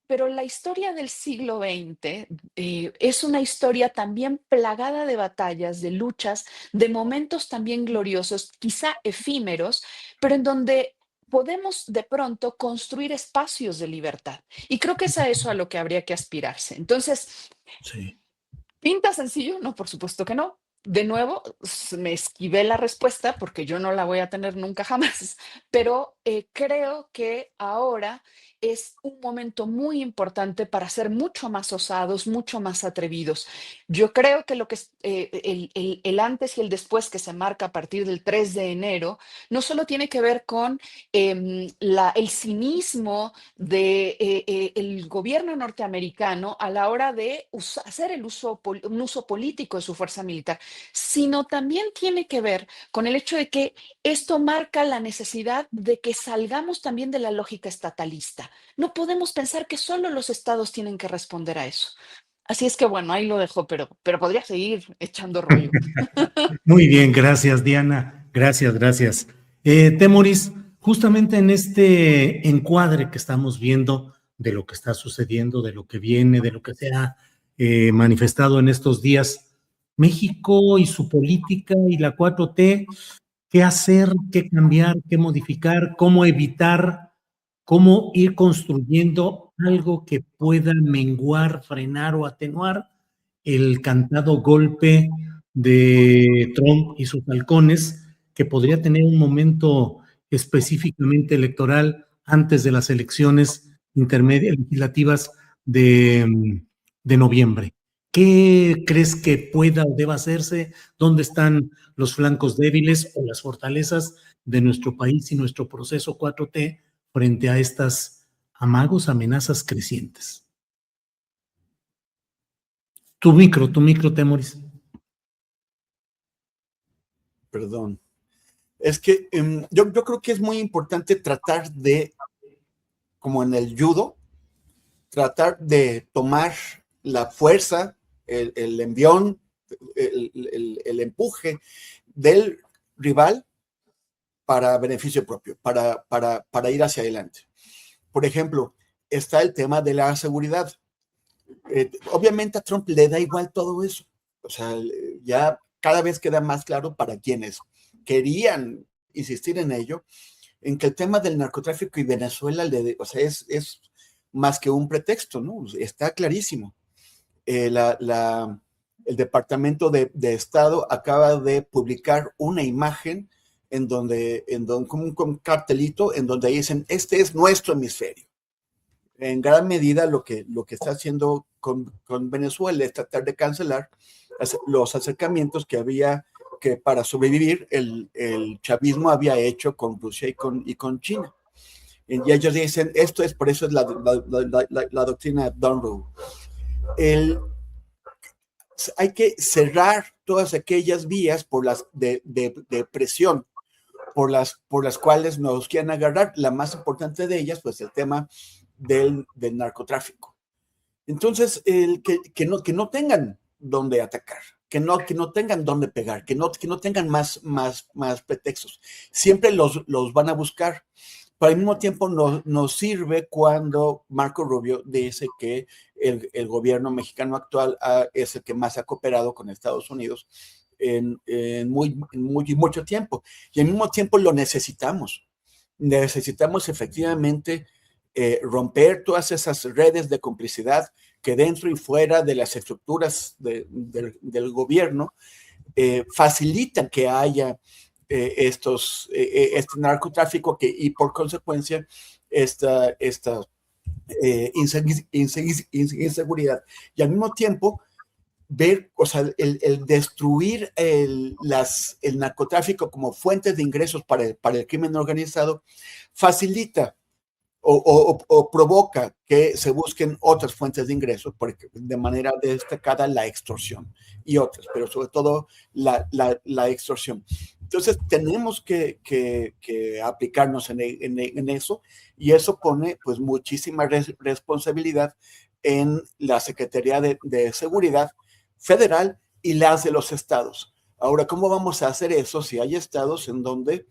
pero la historia del siglo XX es una historia también plagada de batallas, de luchas, de momentos también gloriosos, quizá efímeros, pero en donde podemos de pronto construir espacios de libertad. Y creo que es a eso a lo que habría que aspirarse. Entonces, Sí. ¿pinta sencillo? No, por supuesto que no. De nuevo, me esquivé la respuesta porque yo no la voy a tener nunca jamás, pero creo que ahora es un momento muy importante para ser mucho más osados, mucho más atrevidos. Yo creo que lo que es el antes y el después que se marca a partir del 3 de enero no solo tiene que ver con el cinismo del gobierno norteamericano a la hora de hacer un uso político de su fuerza militar, sino también tiene que ver con el hecho de que esto marca la necesidad de que salgamos también de la lógica estatalista. No podemos pensar que solo los estados tienen que responder a eso. Así es que bueno, ahí lo dejo, pero podría seguir echando rollo. Muy bien, gracias, Diana. Gracias, gracias. Temoris, justamente en este encuadre que estamos viendo de lo que está sucediendo, de lo que viene, de lo que se ha manifestado en estos días, México y su política y la 4T, ¿qué hacer, qué cambiar, qué modificar, cómo evitar, cómo ir construyendo algo que pueda menguar, frenar o atenuar el cantado golpe de Trump y sus halcones, que podría tener un momento específicamente electoral antes de las elecciones intermedias legislativas de noviembre. ¿Qué crees que pueda o deba hacerse? ¿Dónde están los flancos débiles o las fortalezas de nuestro país y nuestro proceso 4T frente a estas amagos, amenazas crecientes? Tu micro, Temoris. Perdón. Es que yo creo que es muy importante tratar de, como en el judo, tratar de tomar la fuerza, el envión, el empuje del rival para beneficio propio, para ir hacia adelante. Por ejemplo, está el tema de la seguridad. Obviamente a Trump le da igual todo eso. O sea, ya cada vez queda más claro para quienes querían insistir en ello, en que el tema del narcotráfico y Venezuela o sea, es más que un pretexto, ¿no? Está clarísimo. El Departamento de Estado acaba de publicar una imagen en donde como un cartelito en donde dicen, este es nuestro hemisferio. En gran medida lo que está haciendo con Venezuela es tratar de cancelar los acercamientos que para sobrevivir el chavismo había hecho con Rusia y con China. Y ellos dicen, por eso es la doctrina Dunroe. Hay que cerrar todas aquellas vías de presión por las cuales nos quieren agarrar. La más importante de ellas, pues el tema del narcotráfico. Entonces, que no tengan dónde atacar, que no tengan dónde pegar, que no tengan más pretextos. Siempre los van a buscar. Pero al mismo tiempo nos sirve cuando Marco Rubio dice que el gobierno mexicano actual es el que más ha cooperado con Estados Unidos en mucho tiempo. Y al mismo tiempo lo necesitamos. Necesitamos efectivamente romper todas esas redes de complicidad que dentro y fuera de las estructuras del gobierno facilitan que haya este narcotráfico y por consecuencia esta inseguridad. Y al mismo tiempo ver, o sea, el destruir el narcotráfico como fuente de ingresos para el crimen organizado facilita o provoca que se busquen otras fuentes de ingresos, porque de manera destacada la extorsión y otras, pero sobre todo la extorsión. Entonces tenemos que aplicarnos en eso, y eso pone pues muchísima responsabilidad en la Secretaría de Seguridad Federal y las de los estados. Ahora, ¿cómo vamos a hacer eso si hay estados en donde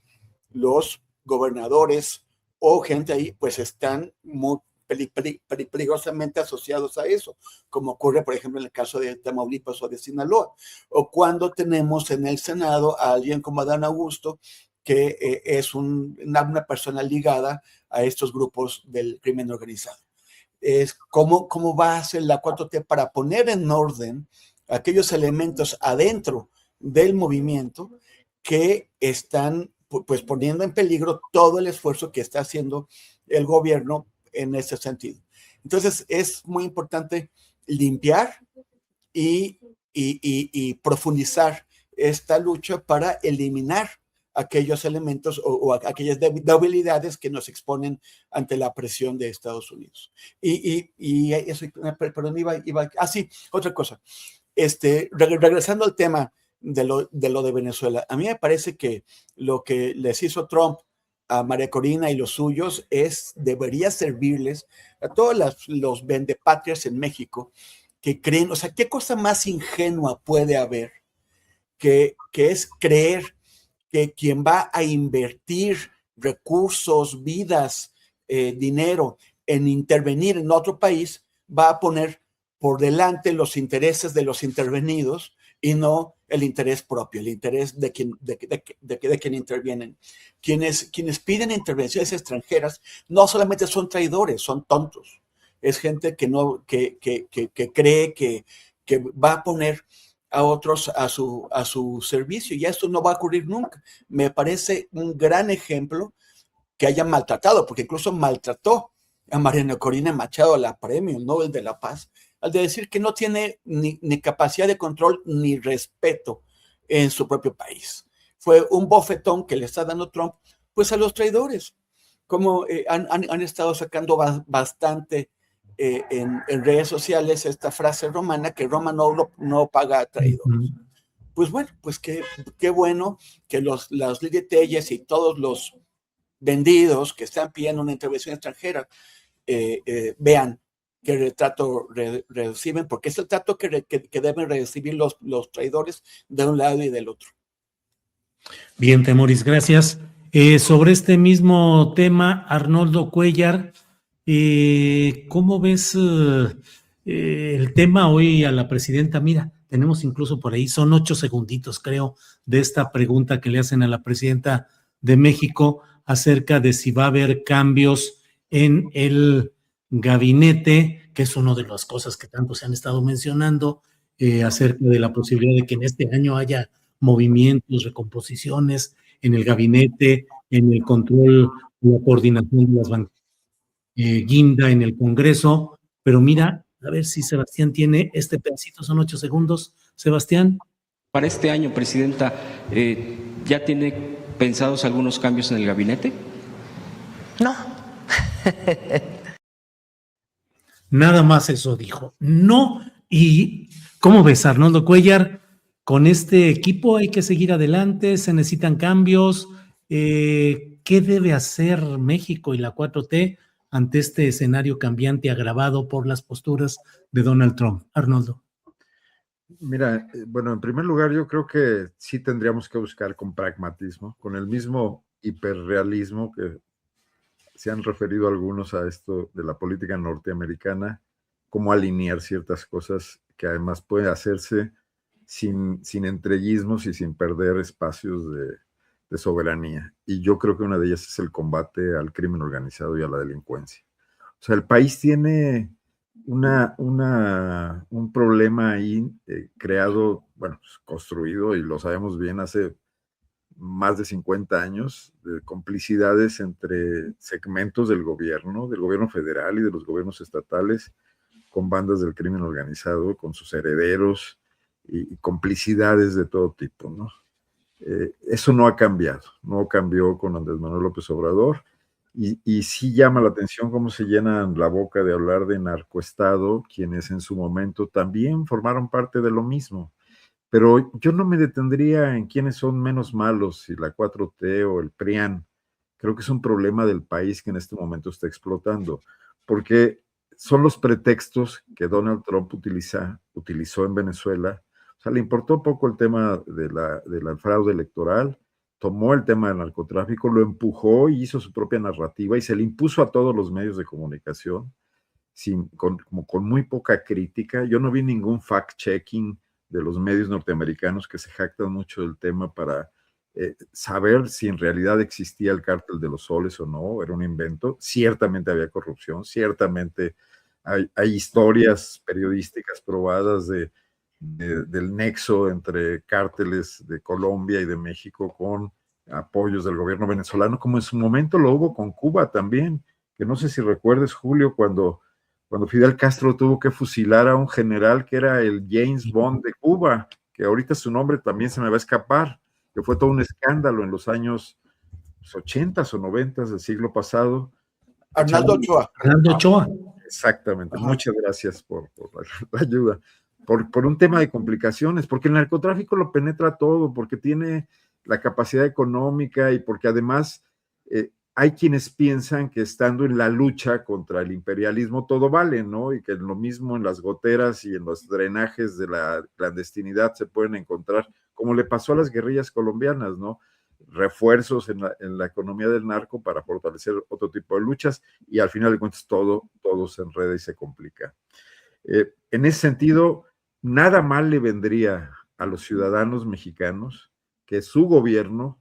los gobernadores o gente ahí pues están muy peligrosamente asociados a eso, como ocurre, por ejemplo, en el caso de Tamaulipas o de Sinaloa, o cuando tenemos en el Senado a alguien como Adán Augusto, que es una persona ligada a estos grupos del crimen organizado. ¿Cómo va a ser la 4T para poner en orden aquellos elementos adentro del movimiento que están pues poniendo en peligro todo el esfuerzo que está haciendo el gobierno en ese sentido? Entonces es muy importante limpiar y profundizar esta lucha para eliminar aquellos elementos o aquellas debilidades que nos exponen ante la presión de Estados Unidos. Y eso, perdón, sí, otra cosa. Regresando al tema de lo de Venezuela, a mí me parece que lo que les hizo Trump a María Corina y los suyos debería servirles a todos los vendepatrias en México que creen, o sea, ¿qué cosa más ingenua puede haber que es creer que quien va a invertir recursos, vidas, dinero en intervenir en otro país va a poner por delante los intereses de los intervenidos y no el interés propio, el interés de quien intervienen? Quienes piden intervenciones extranjeras no solamente son traidores, son tontos. Es gente que cree que va a poner a otros a su servicio, y esto no va a ocurrir nunca. Me parece un gran ejemplo que haya maltratado, porque incluso maltrató a Mariana Corina Machado, la Premio Nobel de la Paz, al de decir que no tiene ni capacidad de control ni respeto en su propio país. Fue un bofetón que le está dando Trump, pues, a los traidores, como han estado sacando bastante en redes sociales esta frase romana, que Roma no paga a traidores. Pues bueno, pues qué bueno que los Lili Telles y todos los vendidos que están pidiendo una intervención extranjera vean qué retrato reciben, porque es el trato que deben recibir los traidores de un lado y del otro. Bien, Temoris, gracias. Sobre este mismo tema, Arnoldo Cuellar, ¿cómo ves el tema hoy a la presidenta? Mira, tenemos incluso por ahí, son 8 segunditos, creo, de esta pregunta que le hacen a la presidenta de México acerca de si va a haber cambios en el gabinete, que es una de las cosas que tanto se han estado mencionando, acerca de la posibilidad de que en este año haya movimientos, recomposiciones en el gabinete, en el control, la coordinación de las bancas, guinda en el Congreso. Pero mira, a ver si Sebastián tiene este pedacito, son 8 segundos. Sebastián. Para este año, presidenta, ¿ya tiene pensados algunos cambios en el gabinete? No. Nada más eso dijo. No. ¿Y cómo ves, Arnoldo Cuellar? Con este equipo hay que seguir adelante, se necesitan cambios. ¿Qué debe hacer México y la 4T ante este escenario cambiante agravado por las posturas de Donald Trump? Arnoldo. Mira, bueno, en primer lugar, yo creo que sí tendríamos que buscar con pragmatismo, con el mismo hiperrealismo que se han referido algunos a esto de la política norteamericana, cómo alinear ciertas cosas que además puede hacerse sin entreguismos y sin perder espacios de soberanía. Y yo creo que una de ellas es el combate al crimen organizado y a la delincuencia. O sea, el país tiene un problema ahí creado, bueno, construido, y lo sabemos bien, hace más de 50 años, de complicidades entre segmentos del gobierno federal y de los gobiernos estatales, con bandas del crimen organizado, con sus herederos y complicidades de todo tipo, ¿no? Eso no ha cambiado, no cambió con Andrés Manuel López Obrador, y sí llama la atención cómo se llenan la boca de hablar de narcoestado, quienes en su momento también formaron parte de lo mismo. Pero yo no me detendría en quiénes son menos malos, si la 4T o el PRIAN. Creo que es un problema del país que en este momento está explotando, porque son los pretextos que Donald Trump utilizó en Venezuela. O sea, le importó poco el tema del fraude electoral, tomó el tema del narcotráfico, lo empujó y hizo su propia narrativa y se le impuso a todos los medios de comunicación, con muy poca crítica. Yo no vi ningún fact-checking de los medios norteamericanos, que se jactan mucho del tema para saber si en realidad existía el cártel de los soles o no, era un invento. Ciertamente había corrupción, ciertamente hay historias periodísticas probadas del nexo entre cárteles de Colombia y de México con apoyos del gobierno venezolano, como en su momento lo hubo con Cuba también, que no sé si recuerdes, Julio, cuando Fidel Castro tuvo que fusilar a un general que era el James Bond de Cuba, que ahorita su nombre también se me va a escapar, que fue todo un escándalo en los años 80s o 90s del siglo pasado. Arnaldo Ochoa. Arnaldo Ochoa. Exactamente. Ajá. Muchas gracias por la ayuda. Por un tema de complicaciones, porque el narcotráfico lo penetra todo, porque tiene la capacidad económica y porque además hay quienes piensan que estando en la lucha contra el imperialismo todo vale, ¿no? Y que lo mismo en las goteras y en los drenajes de la clandestinidad se pueden encontrar, como le pasó a las guerrillas colombianas, ¿no? Refuerzos en la economía del narco para fortalecer otro tipo de luchas, y al final de cuentas todo se enreda y se complica. En ese sentido, nada mal le vendría a los ciudadanos mexicanos que su gobierno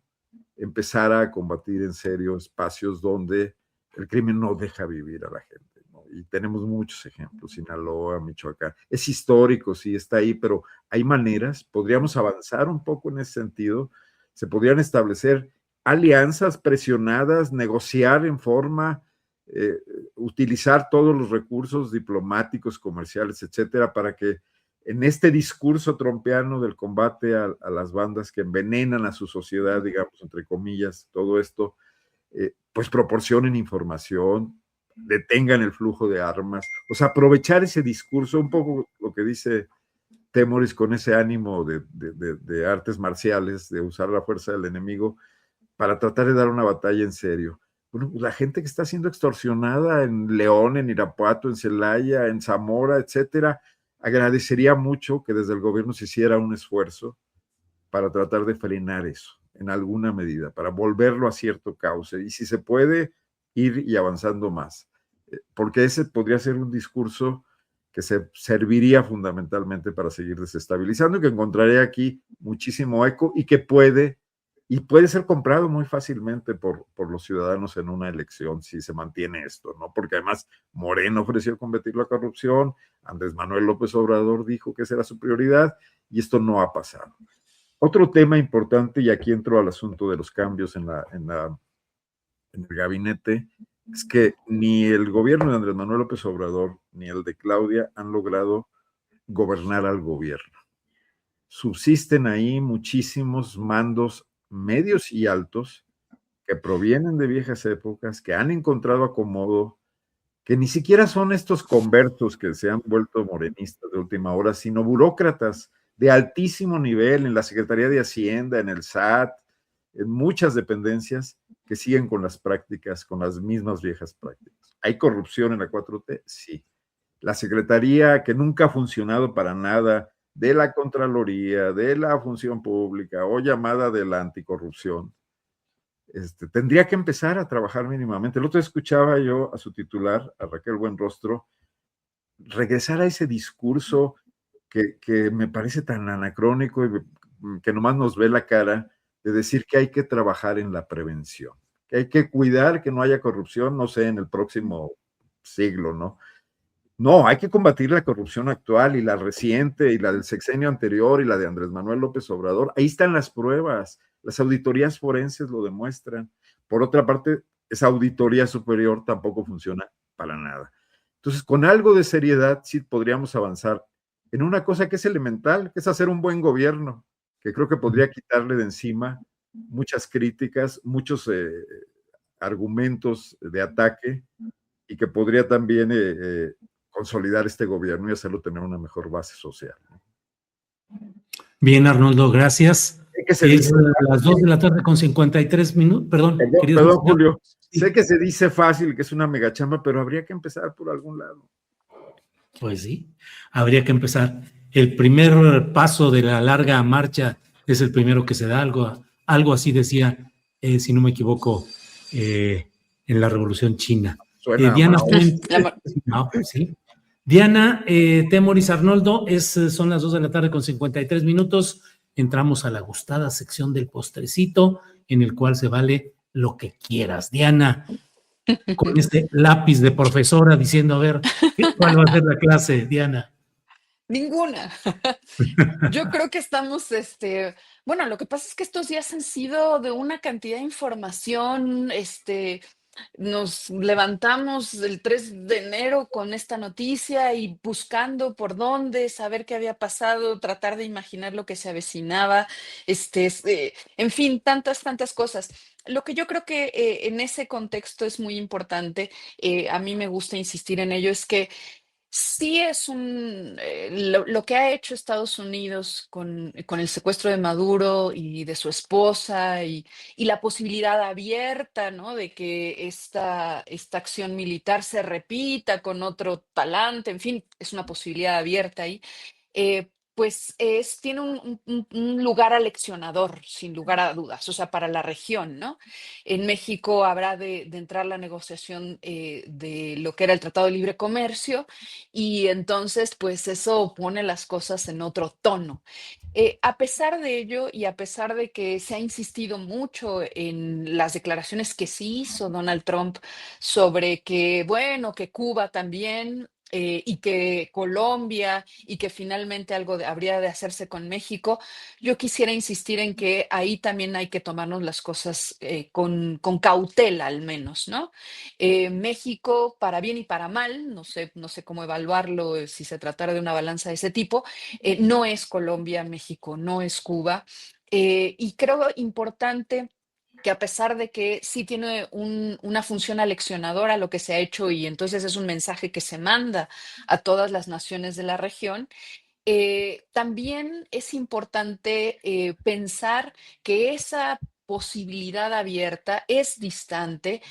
empezara a combatir en serio espacios donde el crimen no deja vivir a la gente, ¿no? ¿no? Y tenemos muchos ejemplos, Sinaloa, Michoacán. Es histórico, sí, está ahí, pero hay maneras, podríamos avanzar un poco en ese sentido, se podrían establecer alianzas presionadas, negociar en forma, utilizar todos los recursos diplomáticos, comerciales, etcétera, para que en este discurso trompeano del combate a las bandas que envenenan a su sociedad, digamos, entre comillas, todo esto, pues proporcionen información, detengan el flujo de armas, o sea, aprovechar ese discurso, un poco lo que dice Temoris con ese ánimo de artes marciales, de usar la fuerza del enemigo para tratar de dar una batalla en serio. Bueno, la gente que está siendo extorsionada en León, en Irapuato, en Celaya, en Zamora, etcétera, agradecería mucho que desde el gobierno se hiciera un esfuerzo para tratar de frenar eso en alguna medida, para volverlo a cierto cauce y si se puede ir y avanzando más, porque ese podría ser un discurso que se serviría fundamentalmente para seguir desestabilizando y que encontraría aquí muchísimo eco y que puede ser comprado muy fácilmente por los ciudadanos en una elección si se mantiene esto, ¿no? Porque además Moreno ofreció combatir la corrupción, Andrés Manuel López Obrador dijo que esa era su prioridad y esto no ha pasado. Otro tema importante, y aquí entro al asunto de los cambios en el gabinete, es que ni el gobierno de Andrés Manuel López Obrador ni el de Claudia han logrado gobernar al gobierno. Subsisten ahí muchísimos mandos medios y altos que provienen de viejas épocas, que han encontrado acomodo, que ni siquiera son estos conversos que se han vuelto morenistas de última hora, sino burócratas de altísimo nivel en la Secretaría de Hacienda, en el SAT, en muchas dependencias que siguen con las prácticas, con las mismas viejas prácticas. ¿Hay corrupción en la 4T? Sí. La Secretaría, que nunca ha funcionado para nada, de la Contraloría, de la Función Pública o llamada de la anticorrupción, tendría que empezar a trabajar mínimamente. El otro día escuchaba yo a su titular, a Raquel Buenrostro, regresar a ese discurso que me parece tan anacrónico y que nomás nos ve la cara, de decir que hay que trabajar en la prevención, que hay que cuidar que no haya corrupción, no sé, en el próximo siglo, ¿no? No, hay que combatir la corrupción actual y la reciente y la del sexenio anterior y la de Andrés Manuel López Obrador. Ahí están las pruebas, las auditorías forenses lo demuestran. Por otra parte, esa auditoría superior tampoco funciona para nada. Entonces, con algo de seriedad sí podríamos avanzar en una cosa que es elemental, que es hacer un buen gobierno, que creo que podría quitarle de encima muchas críticas, muchos argumentos de ataque y que podría también consolidar este gobierno y hacerlo tener una mejor base social. Bien, Arnoldo, gracias. Es las 2 de la tarde con 53 minutos. Perdón, Julio. Sí. Sé que se dice fácil, que es una megachamba, pero habría que empezar por algún lado. Pues sí, habría que empezar. El primer paso de la larga marcha es el primero que se da, algo así decía, si no me equivoco, en la Revolución China. Diana Fuentes, sí. Diana, Temoris, Arnoldo, son las 2 de la tarde con 53 minutos. Entramos a la gustada sección del postrecito, en el cual se vale lo que quieras. Diana, con este lápiz de profesora diciendo, a ver, ¿cuál va a ser la clase, Diana? Ninguna. Yo creo que estamos, bueno, lo que pasa es que estos días han sido de una cantidad de información, nos levantamos el 3 de enero con esta noticia y buscando por dónde, saber qué había pasado, tratar de imaginar lo que se avecinaba, en fin, tantas cosas. Lo que yo creo que en ese contexto es muy importante, a mí me gusta insistir en ello, es que sí es lo que ha hecho Estados Unidos con el secuestro de Maduro y de su esposa y la posibilidad abierta, ¿no? De que esta acción militar se repita con otro talante, en fin, es una posibilidad abierta ahí. pues tiene un lugar aleccionador, sin lugar a dudas, o sea, para la región, ¿no? En México habrá de entrar la negociación de lo que era el Tratado de Libre Comercio y entonces, pues eso pone las cosas en otro tono. A pesar de ello y a pesar de que se ha insistido mucho en las declaraciones que sí hizo Donald Trump sobre que, bueno, que Cuba también y que Colombia y que finalmente habría de hacerse con México, yo quisiera insistir en que ahí también hay que tomarnos las cosas con cautela al menos, ¿no? México, para bien y para mal, no sé cómo evaluarlo si se tratara de una balanza de ese tipo, no es Colombia, México, no es Cuba. Y creo importante que a pesar de que sí tiene una función aleccionadora lo que se ha hecho y entonces es un mensaje que se manda a todas las naciones de la región, también es importante pensar que esa posibilidad abierta es distante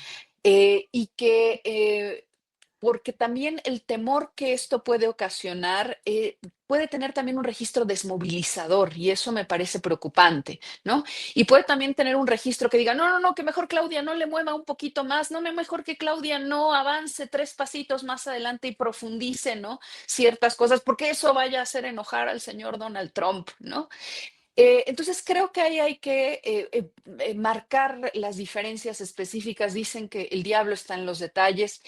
y que porque también el temor que esto puede ocasionar puede tener también un registro desmovilizador y eso me parece preocupante, ¿no? Y puede también tener un registro que diga, no, no, no, que mejor Claudia no le mueva un poquito más, no, mejor que Claudia no avance 3 pasitos más adelante y profundice, ¿no? Ciertas cosas, porque eso vaya a hacer enojar al señor Donald Trump, ¿no? Entonces creo que ahí hay que marcar las diferencias específicas. Dicen que el diablo está en los detalles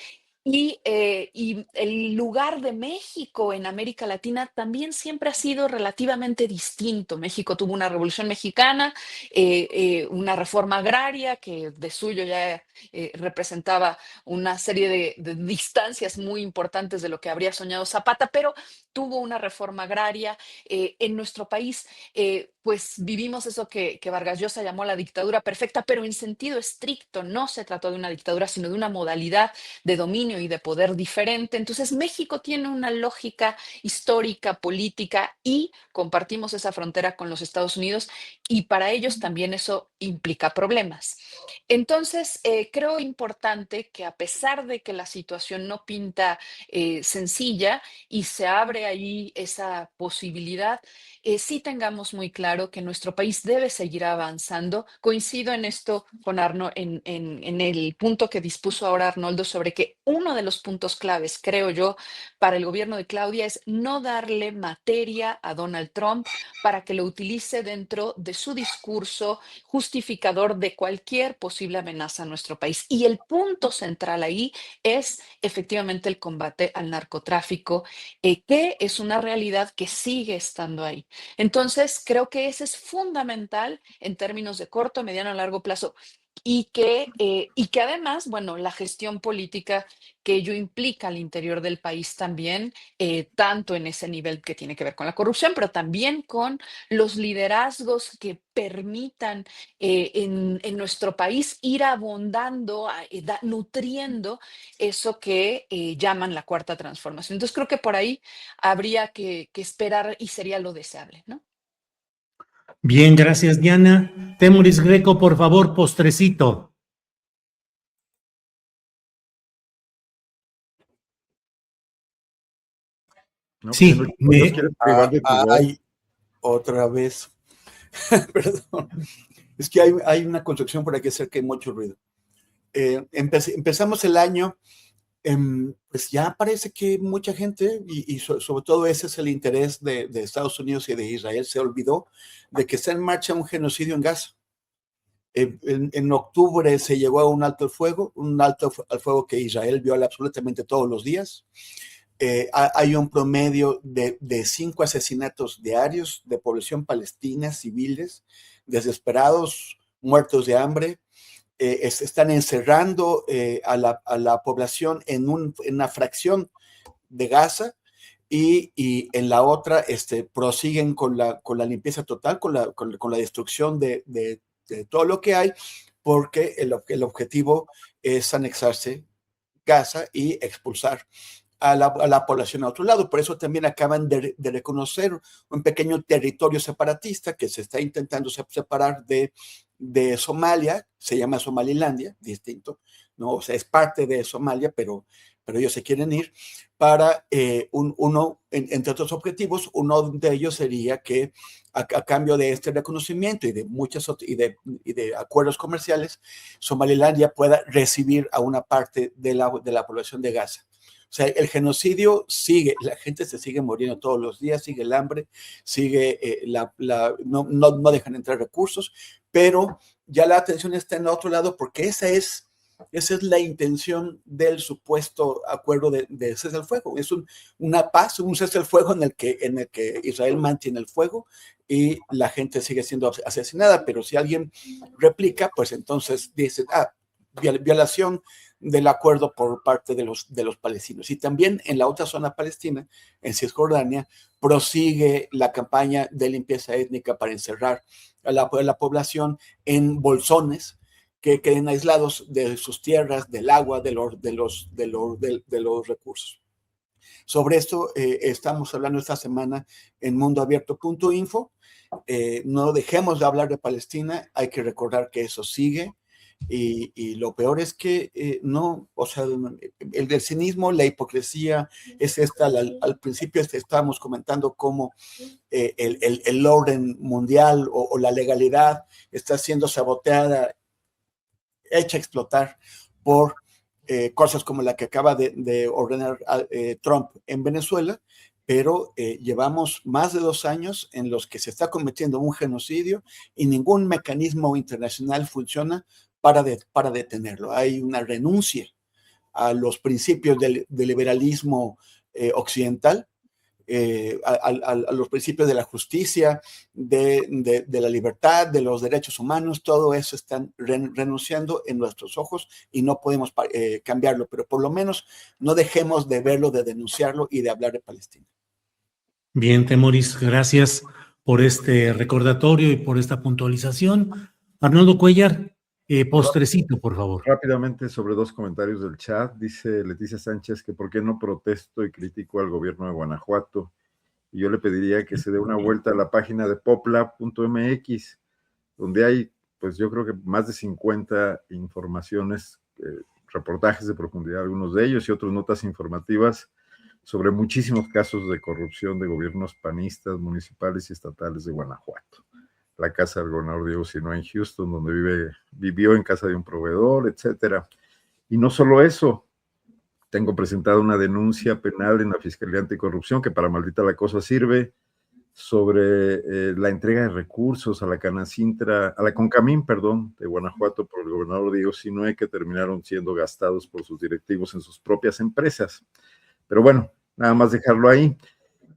y el lugar de México en América Latina también siempre ha sido relativamente distinto. México tuvo una revolución mexicana, una reforma agraria que de suyo ya representaba una serie de distancias muy importantes de lo que habría soñado Zapata, pero tuvo una reforma agraria. En nuestro país pues vivimos eso que Vargas Llosa llamó la dictadura perfecta, pero en sentido estricto no se trató de una dictadura, sino de una modalidad de dominio y de poder diferente. Entonces México tiene una lógica histórica, política y compartimos esa frontera con los Estados Unidos y para ellos también eso implica problemas. Entonces, creo importante que a pesar de que la situación no pinta sencilla y se abre ahí esa posibilidad, sí tengamos muy claro que nuestro país debe seguir avanzando. Coincido en esto con en el punto que dispuso ahora Arnoldo sobre que uno de los puntos claves, creo yo, para el gobierno de Claudia es no darle materia a Donald Trump para que lo utilice dentro de su discurso justificador de cualquier posible amenaza a nuestro país. Y el punto central ahí es efectivamente el combate al narcotráfico, que es una realidad que sigue estando ahí. Entonces, creo que ese es fundamental en términos de corto, mediano a largo plazo y que además, bueno, la gestión política que ello implica al interior del país también, tanto en ese nivel que tiene que ver con la corrupción, pero también con los liderazgos que permitan en nuestro país ir abondando, nutriendo eso que llaman la cuarta transformación. Entonces creo que por ahí habría que esperar y sería lo deseable, ¿no? Bien, gracias, Diana. Temuris Greco, por favor, postrecito. ¿No? Sí, ¿No nos quieres privar de tu voz? Ay, otra vez. Perdón. Es que hay una construcción por aquí cerca que hay mucho ruido. Empezamos el año, pues ya parece que mucha gente, y sobre todo ese es el interés de Estados Unidos y de Israel, se olvidó de que está en marcha un genocidio en Gaza. En octubre se llegó a un alto al fuego que Israel viola absolutamente todos los días. Hay un promedio de 5 asesinatos diarios de población palestina, civiles, desesperados, muertos de hambre. Están encerrando a la población en una fracción de Gaza y en la otra prosiguen con la limpieza total, con la destrucción de todo lo que hay, porque el objetivo es anexarse Gaza y expulsar a la población a otro lado. Por eso también acaban de reconocer un pequeño territorio separatista que se está intentando separar de Somalia, se llama Somalilandia, distinto, ¿no? O sea, es parte de Somalia, pero pero ellos se quieren ir, para entre otros objetivos, uno de ellos sería que a cambio de este reconocimiento y de de acuerdos comerciales, Somalilandia pueda recibir a una parte de la población de Gaza. O sea, el genocidio sigue, la gente se sigue muriendo todos los días, sigue el hambre, sigue no dejan entrar recursos, pero ya la atención está en otro lado porque esa es la intención del supuesto acuerdo de cese al fuego. Es una paz, un cese al fuego en el que Israel mantiene el fuego y la gente sigue siendo asesinada, pero si alguien replica, pues entonces dicen, violación del acuerdo por parte de los palestinos. Y también en la otra zona palestina, en Cisjordania, prosigue la campaña de limpieza étnica para encerrar a la población en bolsones que queden aislados de sus tierras, del agua, de los recursos. Sobre esto estamos hablando esta semana en mundoabierto.info. No dejemos de hablar de Palestina, hay que recordar que eso sigue. Y lo peor es que no, o sea, el cinismo, la hipocresía es esta. Al principio estábamos comentando cómo el orden mundial o la legalidad está siendo saboteada, hecha explotar por cosas como la que acaba de ordenar Trump en Venezuela, pero llevamos más de 2 años en los que se está cometiendo un genocidio y ningún mecanismo internacional funciona para detenerlo. Hay una renuncia a los principios del liberalismo occidental, a los principios de la justicia, de la libertad, de los derechos humanos. Todo eso están renunciando en nuestros ojos y no podemos cambiarlo, pero por lo menos no dejemos de verlo, de denunciarlo y de hablar de Palestina. Bien, Temoris, gracias por este recordatorio y por esta puntualización. Arnoldo Cuellar, postrecito, por favor. Rápidamente sobre 2 comentarios del chat. Dice Leticia Sánchez que por qué no protesto y critico al gobierno de Guanajuato. Y yo le pediría que se dé una vuelta a la página de popla.mx, donde hay, pues yo creo que más de 50 informaciones, reportajes de profundidad, algunos de ellos, y otras notas informativas sobre muchísimos casos de corrupción de gobiernos panistas, municipales y estatales de Guanajuato. La casa del gobernador Diego Sinue en Houston, donde vivió en casa de un proveedor, etcétera. Y no solo eso, tengo presentada una denuncia penal en la Fiscalía Anticorrupción, que para maldita la cosa sirve, sobre la entrega de recursos a la Canacintra, a la Concamín, perdón, de Guanajuato por el gobernador Diego Sinue, que terminaron siendo gastados por sus directivos en sus propias empresas. Pero bueno, nada más dejarlo ahí.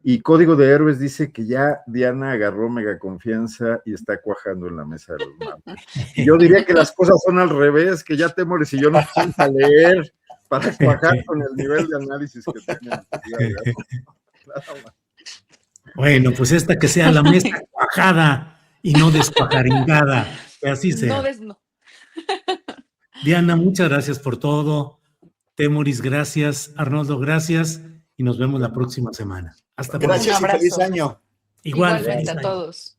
Y Código de Héroes dice que ya Diana agarró mega confianza y está cuajando en la mesa de los mames. Yo diría que las cosas son al revés, que ya Temoris y yo nos vamos a leer para cuajar con el nivel de análisis que tienen. Bueno, pues esta que sea la mesa cuajada y no descuajaringada, que así sea. No. Diana, muchas gracias por todo. Temoris, gracias. Arnoldo, gracias. Y nos vemos la próxima semana. Hasta pronto. Gracias y feliz año. Igualmente feliz a año. todos.